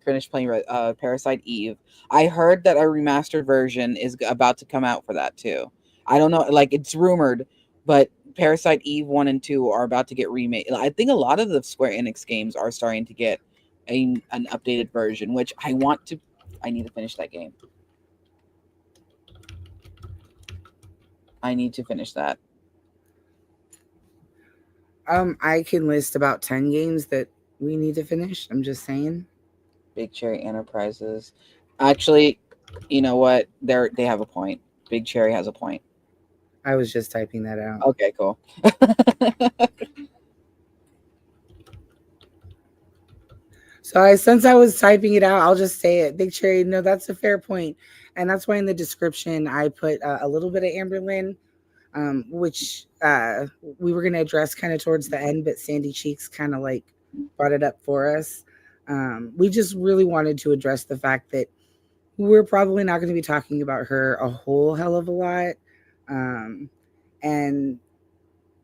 finish playing Parasite Eve. I heard that a remastered version is about to come out for that too. I don't know, like it's rumored, but Parasite Eve 1 and 2 are about to get remade. I think a lot of the Square Enix games are starting to get an updated version, which I need to finish that game. I need to finish that. I can list about 10 games that we need to finish. I'm just saying. Big Cherry Enterprises. Actually, you know what? They have a point. Big Cherry has a point. I was just typing that out. Okay, cool. So since I was typing it out, I'll just say it. Big Cherry, no, that's a fair point. And that's why in the description I put a little bit of Amberlynn, which we were going to address kind of towards the end, but Sandy Cheeks kind of like brought it up for us. We just really wanted to address the fact that we're probably not going to be talking about her a whole hell of a lot. And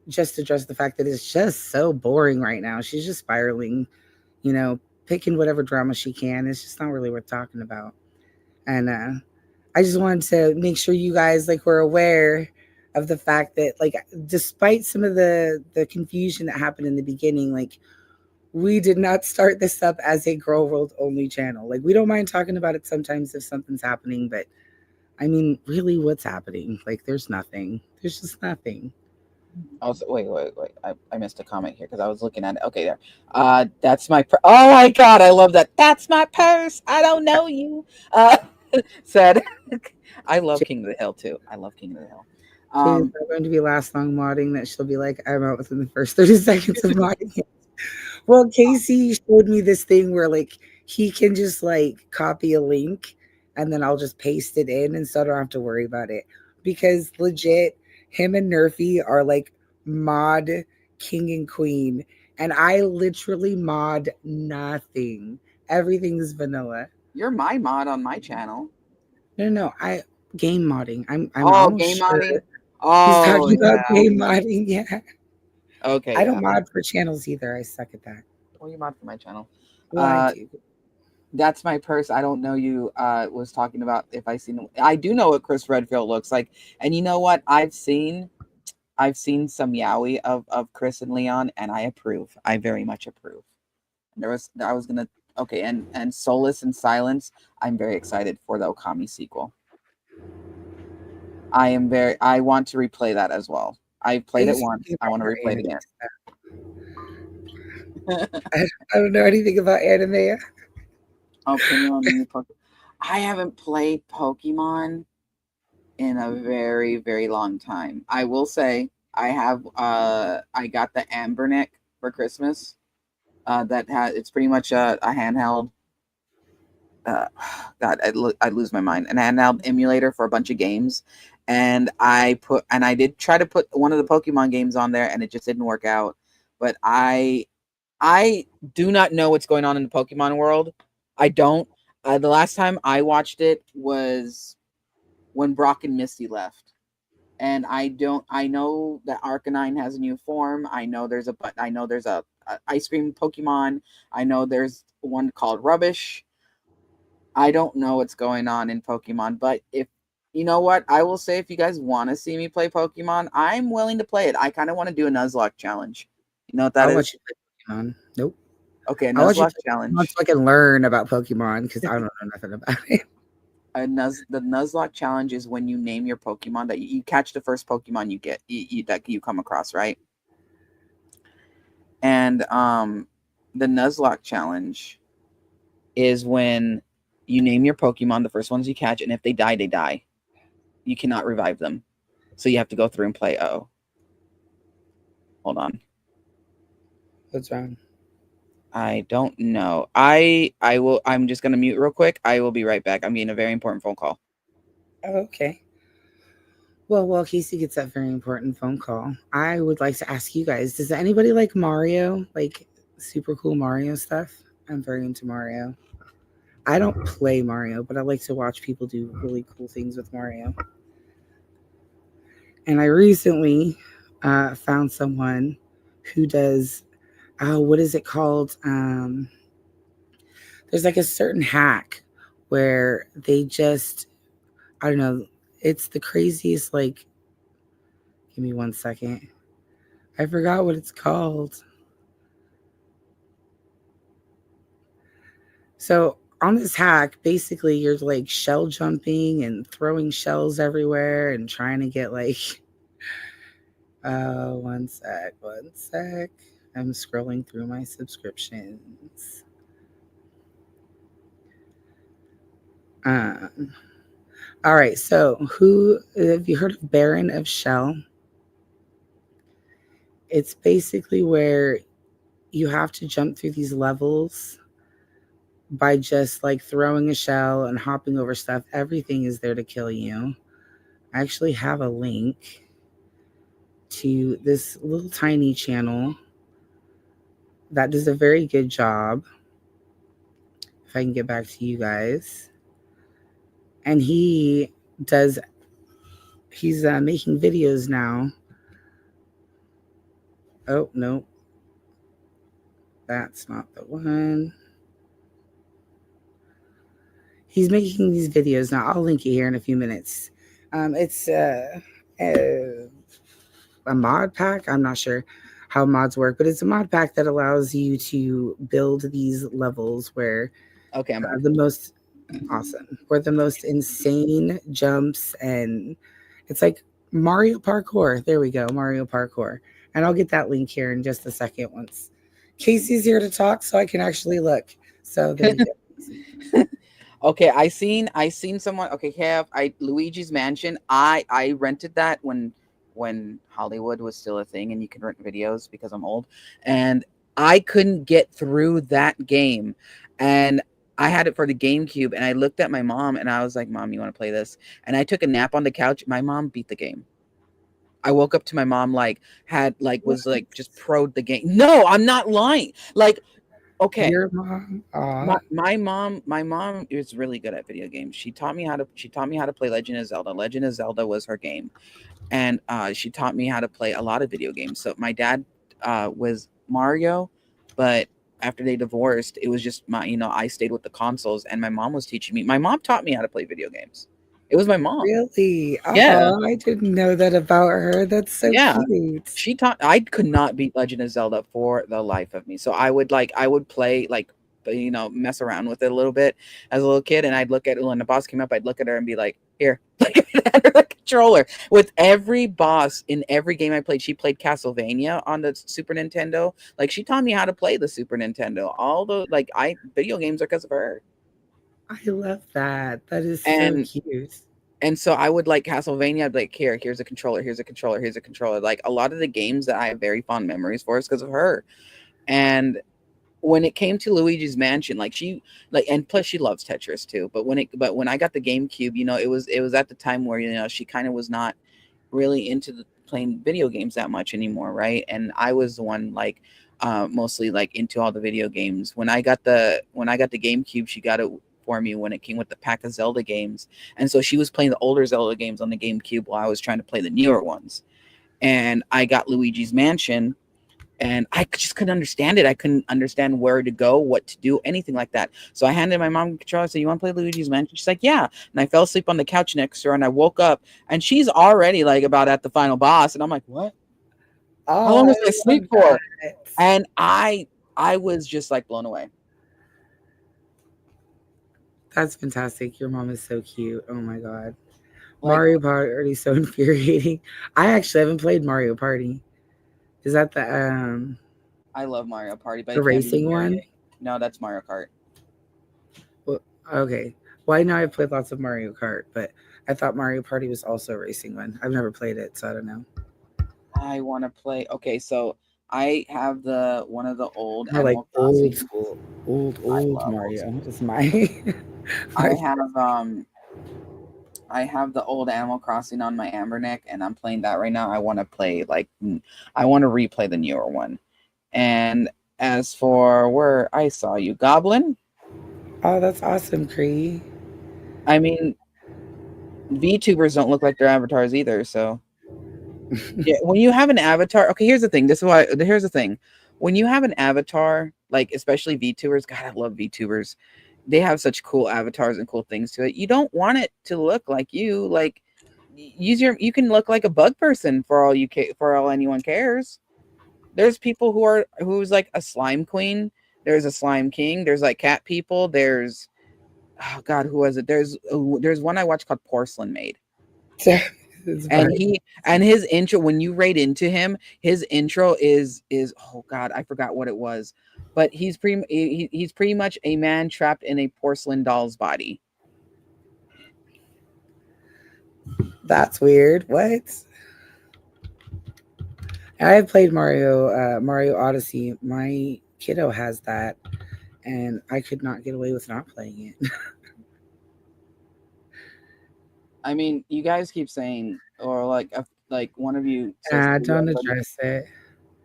just address the fact that it's just so boring right now. She's just spiraling, picking whatever drama she can. It's just not really worth talking about. And I just wanted to make sure you guys were aware of the fact that despite some of the confusion that happened in the beginning, we did not start this up as a Girl World only channel. We don't mind talking about it sometimes if something's happening, but I mean, really, what's happening? There's nothing. There's just nothing. Also, wait. I missed a comment here because I was looking at it. Okay, there. That's my. Oh my God, I love that. That's my purse. I don't know you. Said. I love King of the Hill too. I love King of the Hill. She's not going to be last long modding that she'll be like, I'm out within the first 30 seconds of modding it. Well, Casey showed me this thing where like he can just like copy a link and then I'll just paste it in and so I don't have to worry about it. Because legit, him and Nerfy are like mod king and queen. And I literally mod nothing. Everything's vanilla. You're my mod on my channel. No, I game modding. I'm Oh, almost game sure modding. he's Oh talking about yeah. game modding. Yeah. Okay, I yeah. don't mod for channels either. I suck at that. Well, you mod for my channel. Well, I do. That's my purse. I don't know you. Was talking about if I seen. I do know what Chris Redfield looks like, and you know what? I've seen some yaoi of Chris and Leon, and I approve. I very much approve. I was gonna okay, and Solace and Silence. I'm very excited for the Okami sequel. I want to replay that as well. I played it once. I want to replay it again. I don't know anything about anime. Opinion on the new Pokemon. I haven't played Pokemon in a very, very long time. I will say I have I got the Ambernick for Christmas. It's pretty much a handheld God, I'd lose my mind. An handheld emulator for a bunch of games. And I did try to put one of the Pokemon games on there and it just didn't work out. But I do not know what's going on in the Pokemon world. I don't. The last time I watched it was when Brock and Misty left. And I know that Arcanine has a new form. I know there's a ice cream Pokemon. I know there's one called Rubbish. I don't know what's going on in Pokemon, but if you know what, I will say if you guys want to see me play Pokemon, I'm willing to play it. I kind of want to do a Nuzlocke challenge. You know what that I'll is? watch you play Pokemon. Nope. Okay, a I'll watch you Nuzlocke play challenge. Pokemon so I can learn about Pokemon because I don't know nothing about it. The Nuzlocke challenge is when you name your Pokemon that you catch the first Pokemon you get that you come across, right? And the Nuzlocke challenge is when you name your Pokemon, the first ones you catch, and if they die, they die. You cannot revive them. So you have to go through and play. Oh. Hold on. What's wrong? I don't know. I'm just gonna mute real quick. I will be right back. I'm getting a very important phone call. Oh, okay. Well, while Casey gets that very important phone call, I would like to ask you guys, does anybody like Mario? Like super cool Mario stuff? I'm very into Mario. I don't play Mario, but I like to watch people do really cool things with Mario. And I recently found someone who does, what is it called? There's like a certain hack where they just, I don't know, it's the craziest, like, give me 1 second. I forgot what it's called. So on this hack, basically you're like shell jumping and throwing shells everywhere and trying to get like, 1 sec. I'm scrolling through my subscriptions. All right. So who have you heard of Baron of Shell? It's basically where you have to jump through these levels by just like throwing a shell and hopping over stuff. Everything is there to kill you. I actually have a link to this little tiny channel that does a very good job. If I can get back to you guys. And he's making videos now. Oh, no. That's not the one. He's making these videos now. I'll link it here in a few minutes. It's a mod pack. I'm not sure how mods work, but it's a mod pack that allows you to build these levels where Okay, I'm the most insane jumps, and it's like Mario Parkour. There we go, Mario Parkour. And I'll get that link here in just a second once Casey's here to talk, so I can actually look. So there you go. Okay, I seen someone. Okay, have I Luigi's Mansion? I rented that when Hollywood was still a thing, and you could rent videos because I'm old, and I couldn't get through that game, and I had it for the GameCube, and I looked at my mom, and I was like, "Mom, you want to play this?" And I took a nap on the couch. My mom beat the game. I woke up to my mom was just pro'd the game. No, I'm not lying. Like, okay, Your mom. my mom is really good at video games. She taught me how to play Legend of Zelda. Legend of Zelda was her game, and she taught me how to play a lot of video games. So my dad was Mario, but after they divorced, it was just I stayed with the consoles, and my mom was teaching me. My mom taught me how to play video games. It was my mom. Really? Yeah. Oh, I didn't know that about her. That's so Yeah. cute. I could not beat Legend of Zelda for the life of me. So I would play mess around with it a little bit as a little kid, and I'd look at it when the boss came up, I'd look at her and be like, here, like the controller. With every boss in every game I played, she played Castlevania on the Super Nintendo. Like, she taught me how to play the Super Nintendo. All the video games are because of her. I love that. That is so And cute. And so I would like Castlevania. I'd be like, here's a controller, here's a controller, here's a controller. Like, a lot of the games that I have very fond memories for is because of her. And when it came to Luigi's Mansion, and plus she loves Tetris too. But when I got the GameCube, it was at the time where she kind of was not really into playing video games that much anymore, right? And I was the one mostly into all the video games. When I got the GameCube, she got it for me when it came with the pack of Zelda games. And so she was playing the older Zelda games on the GameCube while I was trying to play the newer ones. And I got Luigi's Mansion, and I just couldn't understand it. I couldn't understand where to go, what to do, anything like that. So I handed my mom the controller. I said, "You want to play Luigi's Mansion?" She's like, "Yeah." And I fell asleep on the couch next to her, and I woke up, and she's already about at the final boss. And I'm like, "What? How long was I asleep for?" And I was just blown away. That's fantastic. Your mom is so cute. Oh my god. Mario Party is so infuriating. I actually haven't played Mario Party. Is that the I love Mario Party, but the racing one? No, that's Mario Kart. Well, okay. Well, I know I've played lots of Mario Kart, but I thought Mario Party was also a racing one. I've never played it, so I don't know. I want to play. Okay, so I have one of the old Animal old school, old Mario. It's my. I have the old Animal Crossing on my Amberlynn, and I'm playing that right now. I want to replay the newer one. And as for where I saw you, Goblin. Oh, that's awesome, Cree. I mean, VTubers don't look like their avatars either, so. Yeah, when you have an avatar, okay, here's the thing. Here's the thing. When you have an avatar, especially VTubers, God, I love VTubers. They have such cool avatars and cool things to it. You don't want it to look like you. You can look like a bug person for all anyone cares. There's people who's like a slime queen. There's a slime king. There's cat people. There's, oh God, who was it? There's one I watched called Porcelain Maid. And his intro, when you raid into him, his intro is oh God, I forgot what it was, but he's pretty much a man trapped in a porcelain doll's body. That's weird. What? I've played Mario Odyssey. My kiddo has that, and I could not get away with not playing it. I mean, you guys keep saying, or one of you. Don't address it.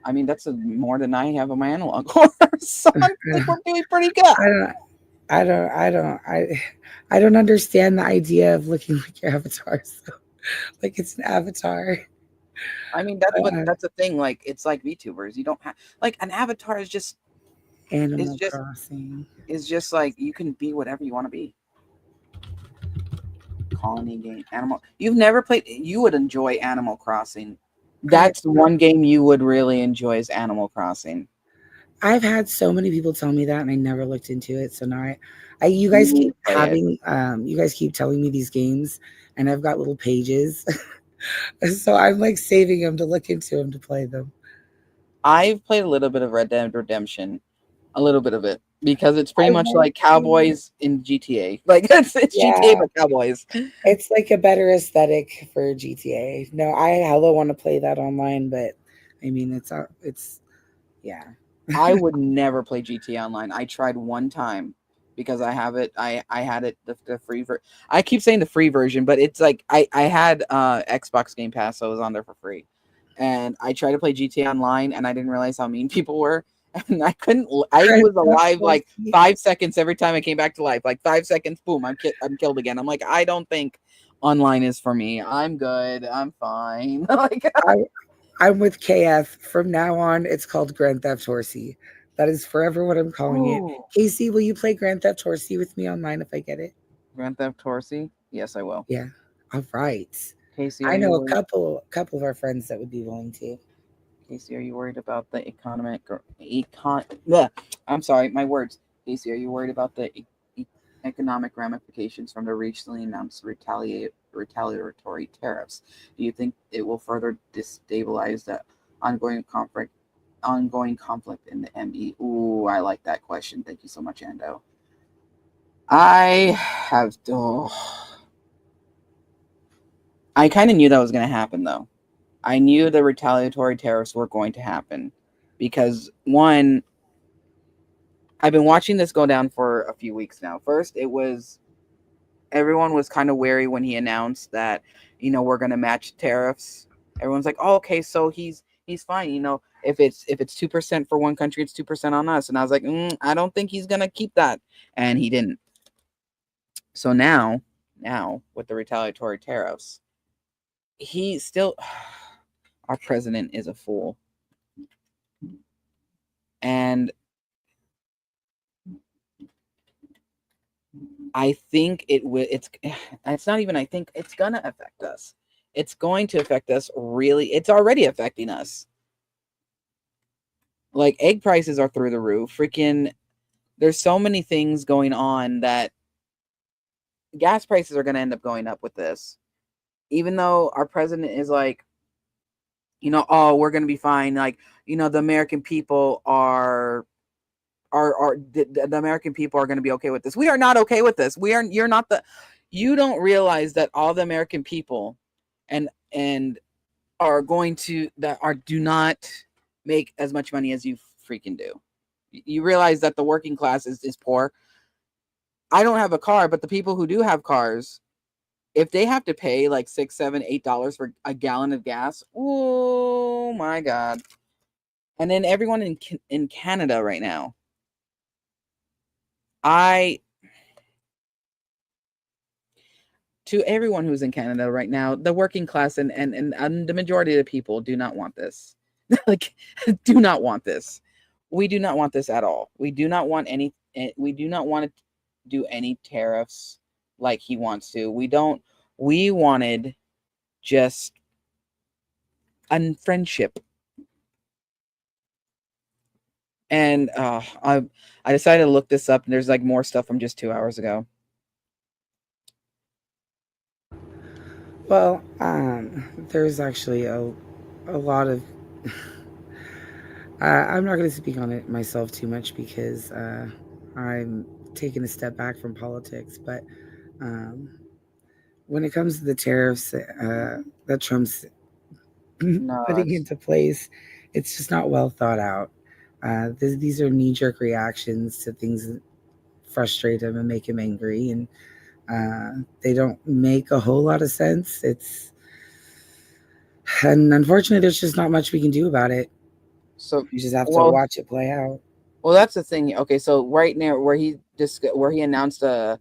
I mean, that's more than I have on my analog course. So I think we're doing pretty good. I don't understand the idea of looking like your avatar. So, it's an avatar. I mean, that's the thing. It's like VTubers. You don't have an avatar is just Animal Crossing. It's just you can be whatever you want to be. Colony game, animal. You've never played. You would enjoy Animal Crossing. That's the one game you would really enjoy is Animal Crossing. I've had so many people tell me that, and I never looked into it. So now you guys keep telling me these games, and I've got little pages So I'm like saving them to look into them to play them. I've played a little bit of Red Dead Redemption, a little bit of it, because it's pretty I much want like to. cowboys in GTA. Like it's GTA Yeah, but cowboys. it's like a better aesthetic for GTA. No, I hella want to play that online, but I mean, it's yeah. I would never play GTA Online. I tried one time because I have it. I had it the free I keep saying the free version, but it's like I had Xbox Game Pass, so it was on there for free. And I tried to play GTA Online, and I didn't realize how mean people were, and I couldn't. I Grand was Theft alive like Auto. 5 seconds every time I came back to life. Like 5 seconds, boom, I'm killed again. I'm like, I don't think online is for me. I'm good. I'm fine. Like I, I'm with KF. From now on, it's called Grand Theft Horsey. That is forever what I'm calling it. oh, Casey, will you play Grand Theft Horsey with me online if I get it? Grand Theft Horsey. Yes, I will. Yeah. All right. Casey, are I you know a worried? couple of our friends that would be willing to. Casey, are you worried about the bleh, I'm sorry, my words. Casey, are you worried about the economic ramifications from the recently announced retaliatory tariffs? Do you think it will further destabilize the ongoing conflict in the ME? Ooh, I like that question. Thank you so much, Ando. I have. Oh, I kind of knew that was going to happen, though. I knew the retaliatory tariffs were going to happen because one, I've been watching this go down for a few weeks now. First, it was everyone was kind of wary when he announced that, we're going to match tariffs. Everyone's like, "Oh, okay, so he's fine. If it's 2% for one country, it's 2% on us." And I was like, I don't think he's going to keep that, and he didn't. So now with the retaliatory tariffs, he still, our president is a fool, and I think it will. It's not even. I think it's gonna affect us. It's going to affect us. Really, it's already affecting us. Like egg prices are through the roof. Freaking, there's so many things going on that gas prices are gonna end up going up with this. Even though our president is like, oh, we're gonna be fine. Like, the American people the American people are going to be okay with this. We are not okay with this. You're not you don't realize that all the American people and are going to that are do not make as much money as you freaking do. You realize that the working class is poor. I don't have a car, but the people who do have cars, if they have to pay like $6, $7, $8 for a gallon of gas, oh my God. And then everyone in Canada right now, I to everyone who's in Canada right now, the working class and the majority of the people do not want this. Like, do not want this. We do not want this at all. We do not want any. We do not want to do any tariffs like he wants to. We don't. We wanted just a friendship. And I decided to look this up, and there's like more stuff from just 2 hours ago. Well, there's actually a lot of. I'm not going to speak on it myself too much because I'm taking a step back from politics. But um, when it comes to the tariffs that Trump's No, putting into place, it's just not well thought out. These are knee jerk reactions to things that frustrate him and make him angry, and they don't make a whole lot of sense. And unfortunately, there's just not much we can do about it. so You just have to well, watch it play out. well, that's the thing. Okay, so right now, where he announced a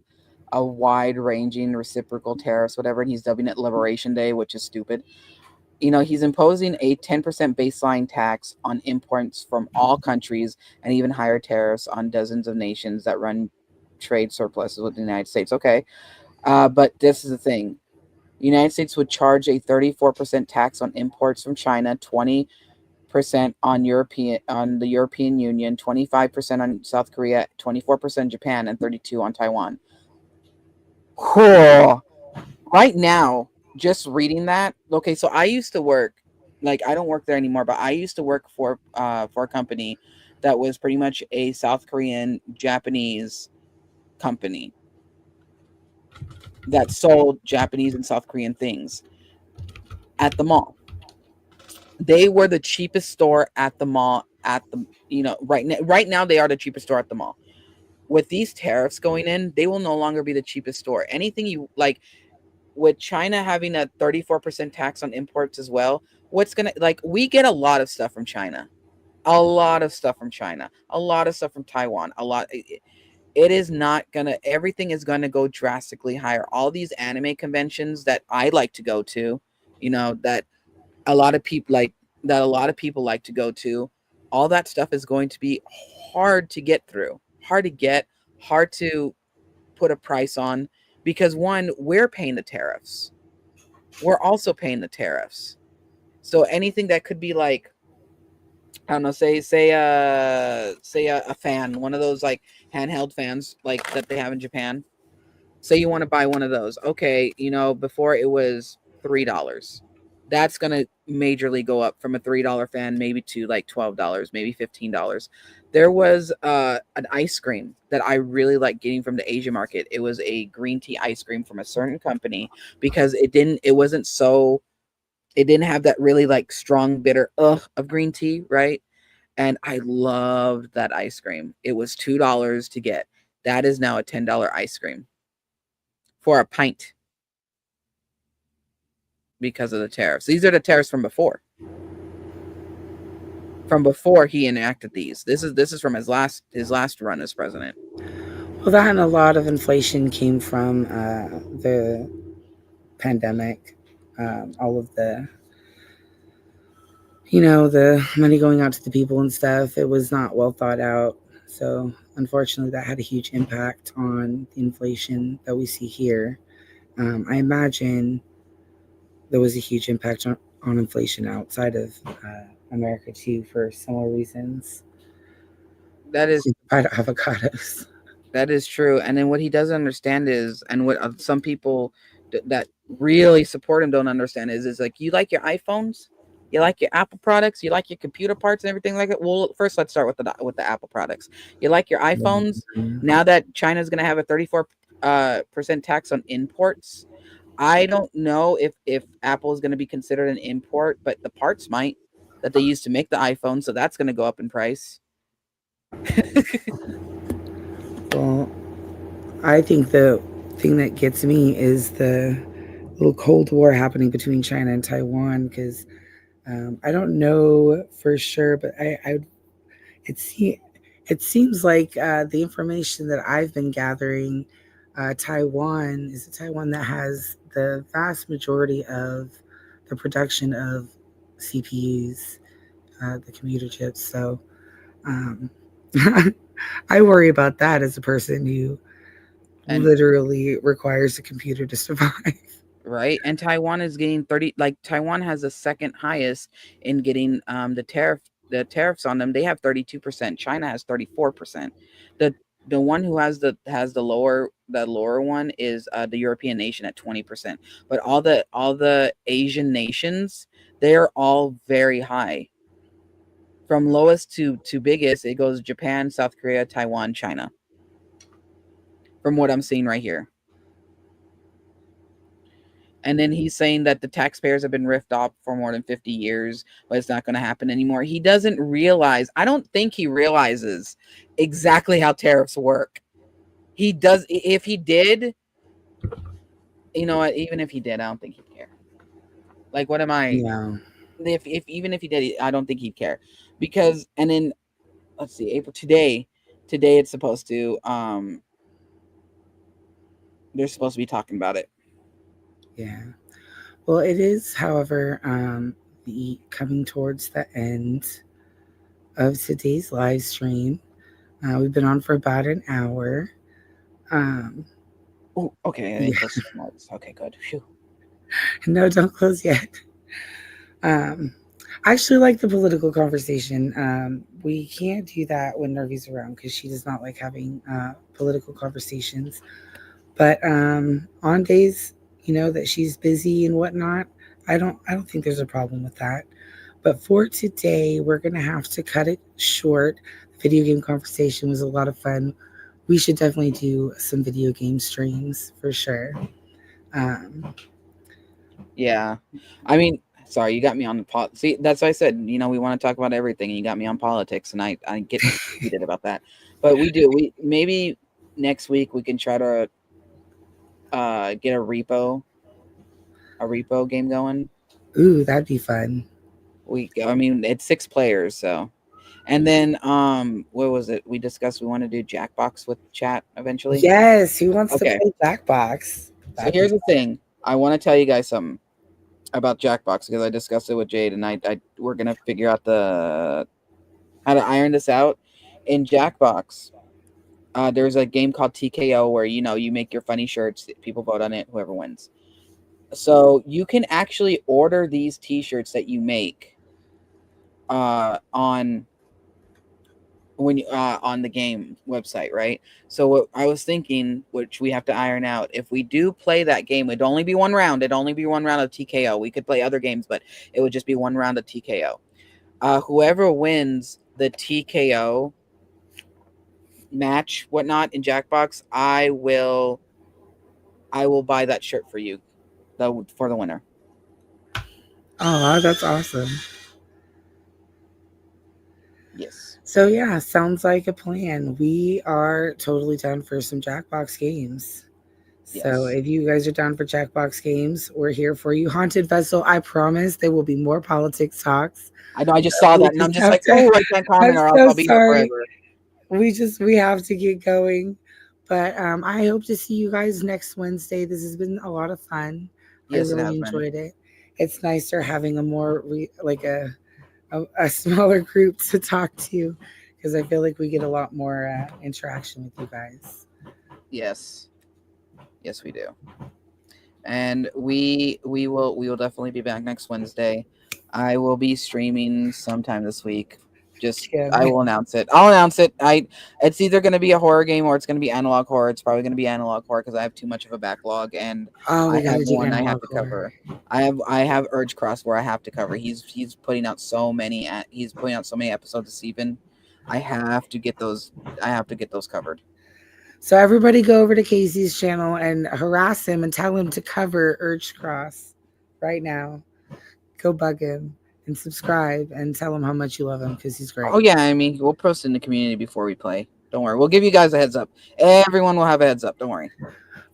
wide ranging reciprocal tariffs, whatever, and he's dubbing it Liberation Day, which is stupid. He's imposing a 10% baseline tax on imports from all countries and even higher tariffs on dozens of nations that run trade surpluses with the United States. Okay, but this is the thing. The United States would charge a 34% tax on imports from China, 20% on the European Union, 25% on South Korea, 24% Japan, and 32% on Taiwan. Cool. Right now, just reading that. Okay, so I used to work, like I don't work there anymore, but I used to work for a company that was pretty much a South Korean Japanese company that sold Japanese and South Korean things at the mall. They were the cheapest store at the mall at the right now they are the cheapest store at the mall. With these tariffs going in, they will no longer be the cheapest store. Anything you like, with China having a 34% tax on imports as well, what's gonna, like, we get a lot of stuff from China, a lot of stuff from China, a lot of stuff from Taiwan, a lot. It is not gonna, everything is gonna go drastically higher. All these anime conventions that I like to go to, that a lot of people like to go to, all that stuff is going to be hard to get through, hard to put a price on, because one, we're paying the tariffs. We're also paying the tariffs. So anything that could be like, I don't know, say a fan, one of those like handheld fans like that they have in Japan. Say you want to buy one of those. Okay, before it was $3. That's gonna majorly go up from a $3 fan maybe to like $12, maybe $15. There was an ice cream that I really like getting from the Asia market. It was a green tea ice cream from a certain company, because it didn't have that really like strong bitter of green tea, right? And I loved that ice cream. It was $2 to get. That is now a $10 ice cream for a pint, because of the tariffs. These are the tariffs from before. From before he enacted these. This is from his last run as president. Well, that and a lot of inflation came from the pandemic. All of the the money going out to the people and stuff, it was not well thought out. So unfortunately, that had a huge impact on the inflation that we see here. I imagine there was a huge impact on inflation outside of America too, for similar reasons. That is Avocados. That is true. And then what he doesn't understand is, and what some people that really support him don't understand is like, you like your iPhones, you like your Apple products, you like your computer parts and everything like that. Well, first let's start with the Apple products. You like your iPhones. Mm-hmm. Now that China's going to have a 34% tax on imports, I don't know if Apple is going to be considered an import, but the parts might, that they use to make the iPhone, so that's going to go up in price. Well, I think the thing that gets me is the little Cold War happening between China and Taiwan, because I don't know for sure, but it seems like the information that I've been gathering, Taiwan is the Taiwan that has the vast majority of the production of CPUs, the computer chips. So um, I worry about that as a person who literally requires a computer to survive. Right. And Taiwan is getting 30, like Taiwan has the second highest in getting the tariffs on them. They have 32%. China has 34%. The one who has the lower one is the European nation at 20%. But all the Asian nations, they are all very high. From lowest to biggest, it goes Japan, South Korea, Taiwan, China. From what I'm seeing right here. And then he's saying that the taxpayers have been ripped off for more than 50 years, but it's not going to happen anymore. He doesn't realize, I don't think he realizes exactly how tariffs work. He does. If he did, you know what? Even if he did, I don't think he'd care. Like, what am I? Yeah. Even if he did, I don't think he'd care. Because, and then, let's see, April, today it's supposed to, they're supposed to be talking about it. Yeah. Well, it is, however, the coming towards the end of today's live stream. We've been on for about an hour. Oh, okay. Yeah. Okay, good. Phew. No, don't close yet. I actually like the political conversation. We can't do that when Nervy's around because she does not like having political conversations. But on days, that she's busy and whatnot. I don't think there's a problem with that. But for today, we're gonna have to cut it short. The video game conversation was a lot of fun. We should definitely do some video game streams for sure. Um, Yeah. I mean, sorry, you got me on the See, that's why I said, we want to talk about everything, and you got me on politics, and I get heated about that. But we maybe next week we can try to get a repo game going. Ooh, that'd be fun. I mean, it's 6 players, so. And then what was it? We discussed we want to do Jackbox with chat eventually. Yes, who wants to Okay. play Jackbox? So here's the thing. I want to tell you guys something about Jackbox because I discussed it with Jade, and we're gonna figure out how to iron this out. In Jackbox, there's a game called TKO where you make your funny shirts, people vote on it, whoever wins. So you can actually order these T-shirts that you make on the game website, right? So what I was thinking, which we have to iron out, if we do play that game, it'd only be one round. It'd only be one round of TKO. We could play other games, but it would just be one round of TKO. Whoever wins the TKO match, whatnot, in Jackbox, I will buy that shirt for you, for the winner. Oh, that's awesome. Yes. So yeah, sounds like a plan. We are totally down for some Jackbox games. So Yes. if you guys are down for Jackbox games, we're here for you. Haunted Vessel, I promise there will be more politics talks. I know. I just saw that, and I'm just like, to- oh, I can't comment, or I'll be here sorry. forever. We have to get going. But I hope to see you guys next Wednesday. This has been a lot of fun. Yes, I really enjoyed it. It's nicer having a more a smaller group to talk to because I feel like we get a lot more interaction with you guys. Yes, we do. And we will definitely be back next Wednesday. I will be streaming sometime this week. I will announce it. I'll announce it. It's either going to be a horror game or it's going to be analog horror. It's probably going to be analog horror because I have too much of a backlog, and I have one I have to cover. I have Urge Cross where I have to cover. He's putting out so many episodes this season. I have to get those covered. So everybody go over to Casey's channel and harass him and tell him to cover Urge Cross right now. Go bug him and subscribe and tell him how much you love him because he's great. Oh yeah, I mean, we'll post in the community before we play. Don't worry. We'll give you guys a heads up. Everyone will have a heads up. Don't worry.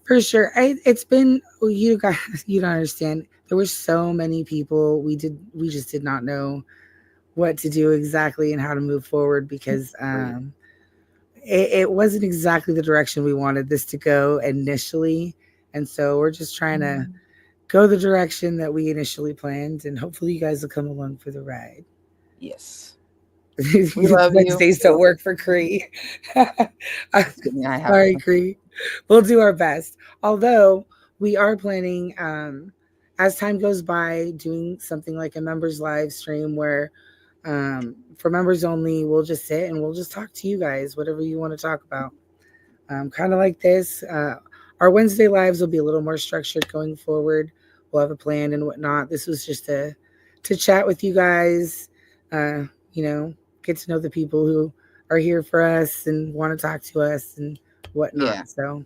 For sure. It's been, you guys, you don't understand. There were so many people. We just did not know what to do exactly and how to move forward because it wasn't exactly the direction we wanted this to go initially. And so we're just trying to go the direction that we initially planned, and hopefully you guys will come along for the ride. Yes. We love Wednesdays don't work for Cree. Sorry, Cree. We'll do our best. Although we are planning, as time goes by, doing something like a members live stream where for members only, we'll just sit and we'll just talk to you guys, whatever you want to talk about. Kind of like this. Our Wednesday lives will be a little more structured going forward. We'll have a plan and whatnot. This was just to chat with you guys, get to know the people who are here for us and want to talk to us and whatnot. Yeah. So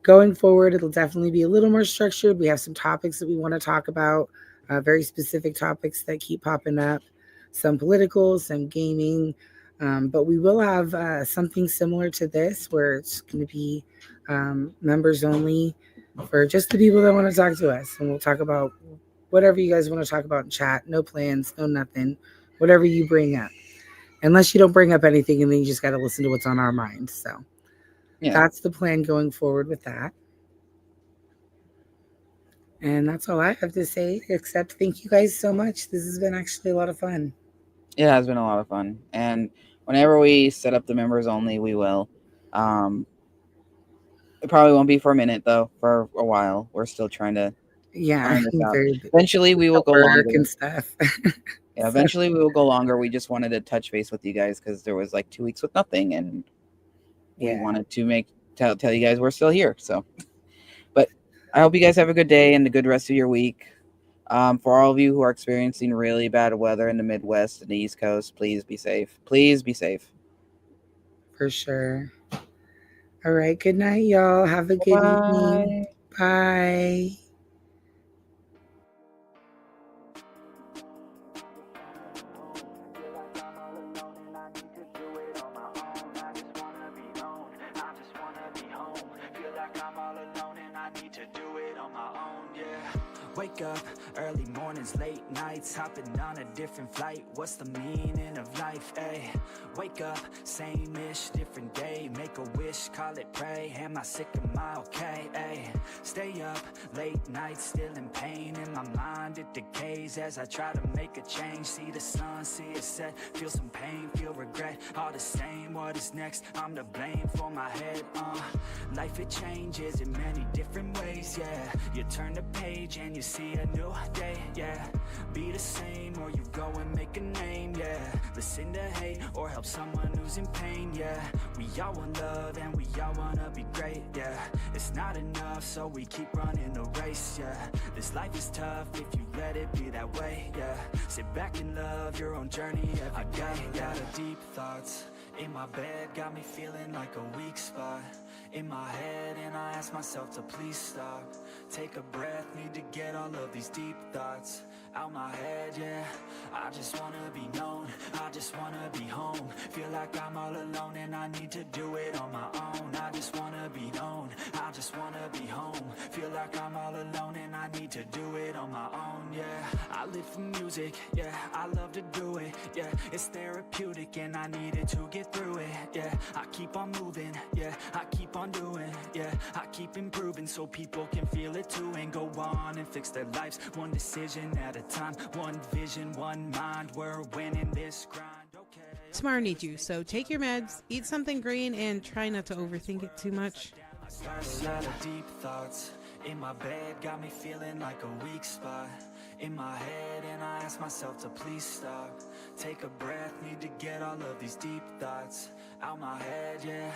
going forward, it'll definitely be a little more structured. We have some topics that we want to talk about, very specific topics that keep popping up, some political, some gaming, but we will have something similar to this where it's going to be members only for just the people that want to talk to us. And we'll talk about whatever you guys want to talk about in chat. No plans, no nothing, whatever you bring up. Unless you don't bring up anything and then you just got to listen to what's on our mind. So that's the plan going forward with that. And that's all I have to say, except thank you guys so much. This has been actually a lot of fun. It has been a lot of fun. And whenever we set up the members only, we will. It probably won't be for a minute, though. For a while. We're still trying to iron this out. Eventually, we will go longer. And stuff. Yeah, eventually we will go longer. We just wanted to touch base with you guys because there was like 2 weeks with nothing. And we wanted to tell you guys we're still here. So, but I hope you guys have a good day and a good rest of your week. For all of you who are experiencing really bad weather in the Midwest and the East Coast, please be safe. Please be safe. For sure. All right. Good night, y'all. Have a good evening. Bye. Bye. Wake up, early mornings, late nights, hopping on a different flight. What's the meaning of life, ayy? Wake up, same-ish, different day. Make a wish, call it pray. Am I sick, am I okay, ayy? Stay up, late nights, still in pain. In my mind, it decays as I try to make a change. See the sun, see it set, feel some pain, feel regret. All the same, what is next? I'm to blame for my head, Life, it changes in many different ways, yeah. You turn the page and you see a new day, yeah. Be the same or you go and make a name, yeah. Listen to hate or help someone who's in pain, yeah. We all want love and we all wanna be great, yeah. It's not enough, so we keep running the race, yeah. This life is tough if you let it be that way, yeah. Sit back and love your own journey every day. I got a lot of deep thoughts in my bed, got me feeling like a weak spot in my head, and I ask myself to please stop. Take a breath, need to get all of these deep thoughts out my head, yeah. I just wanna be known, I just wanna be home. Feel like I'm all alone and I need to do it on my own. I just wanna be known, I just wanna be home. Feel like I'm all alone and I need to do it on my own, yeah. I live for music, yeah, I love to do it, yeah. It's therapeutic and I needed to get through it, yeah. I keep on moving, yeah, I keep on doing, yeah. I keep improving so people can feel it too and go on and fix their lives one decision at a time, one vision, one mind. We're winning this grind, okay. Tomorrow needs you, so take your meds, eat something green, and try not to overthink it too much. A lot of deep thoughts in my bed, got me feeling like a weak spot in my head, and I ask myself to please stop. Take a breath, need to get all of these deep thoughts out my head, yeah.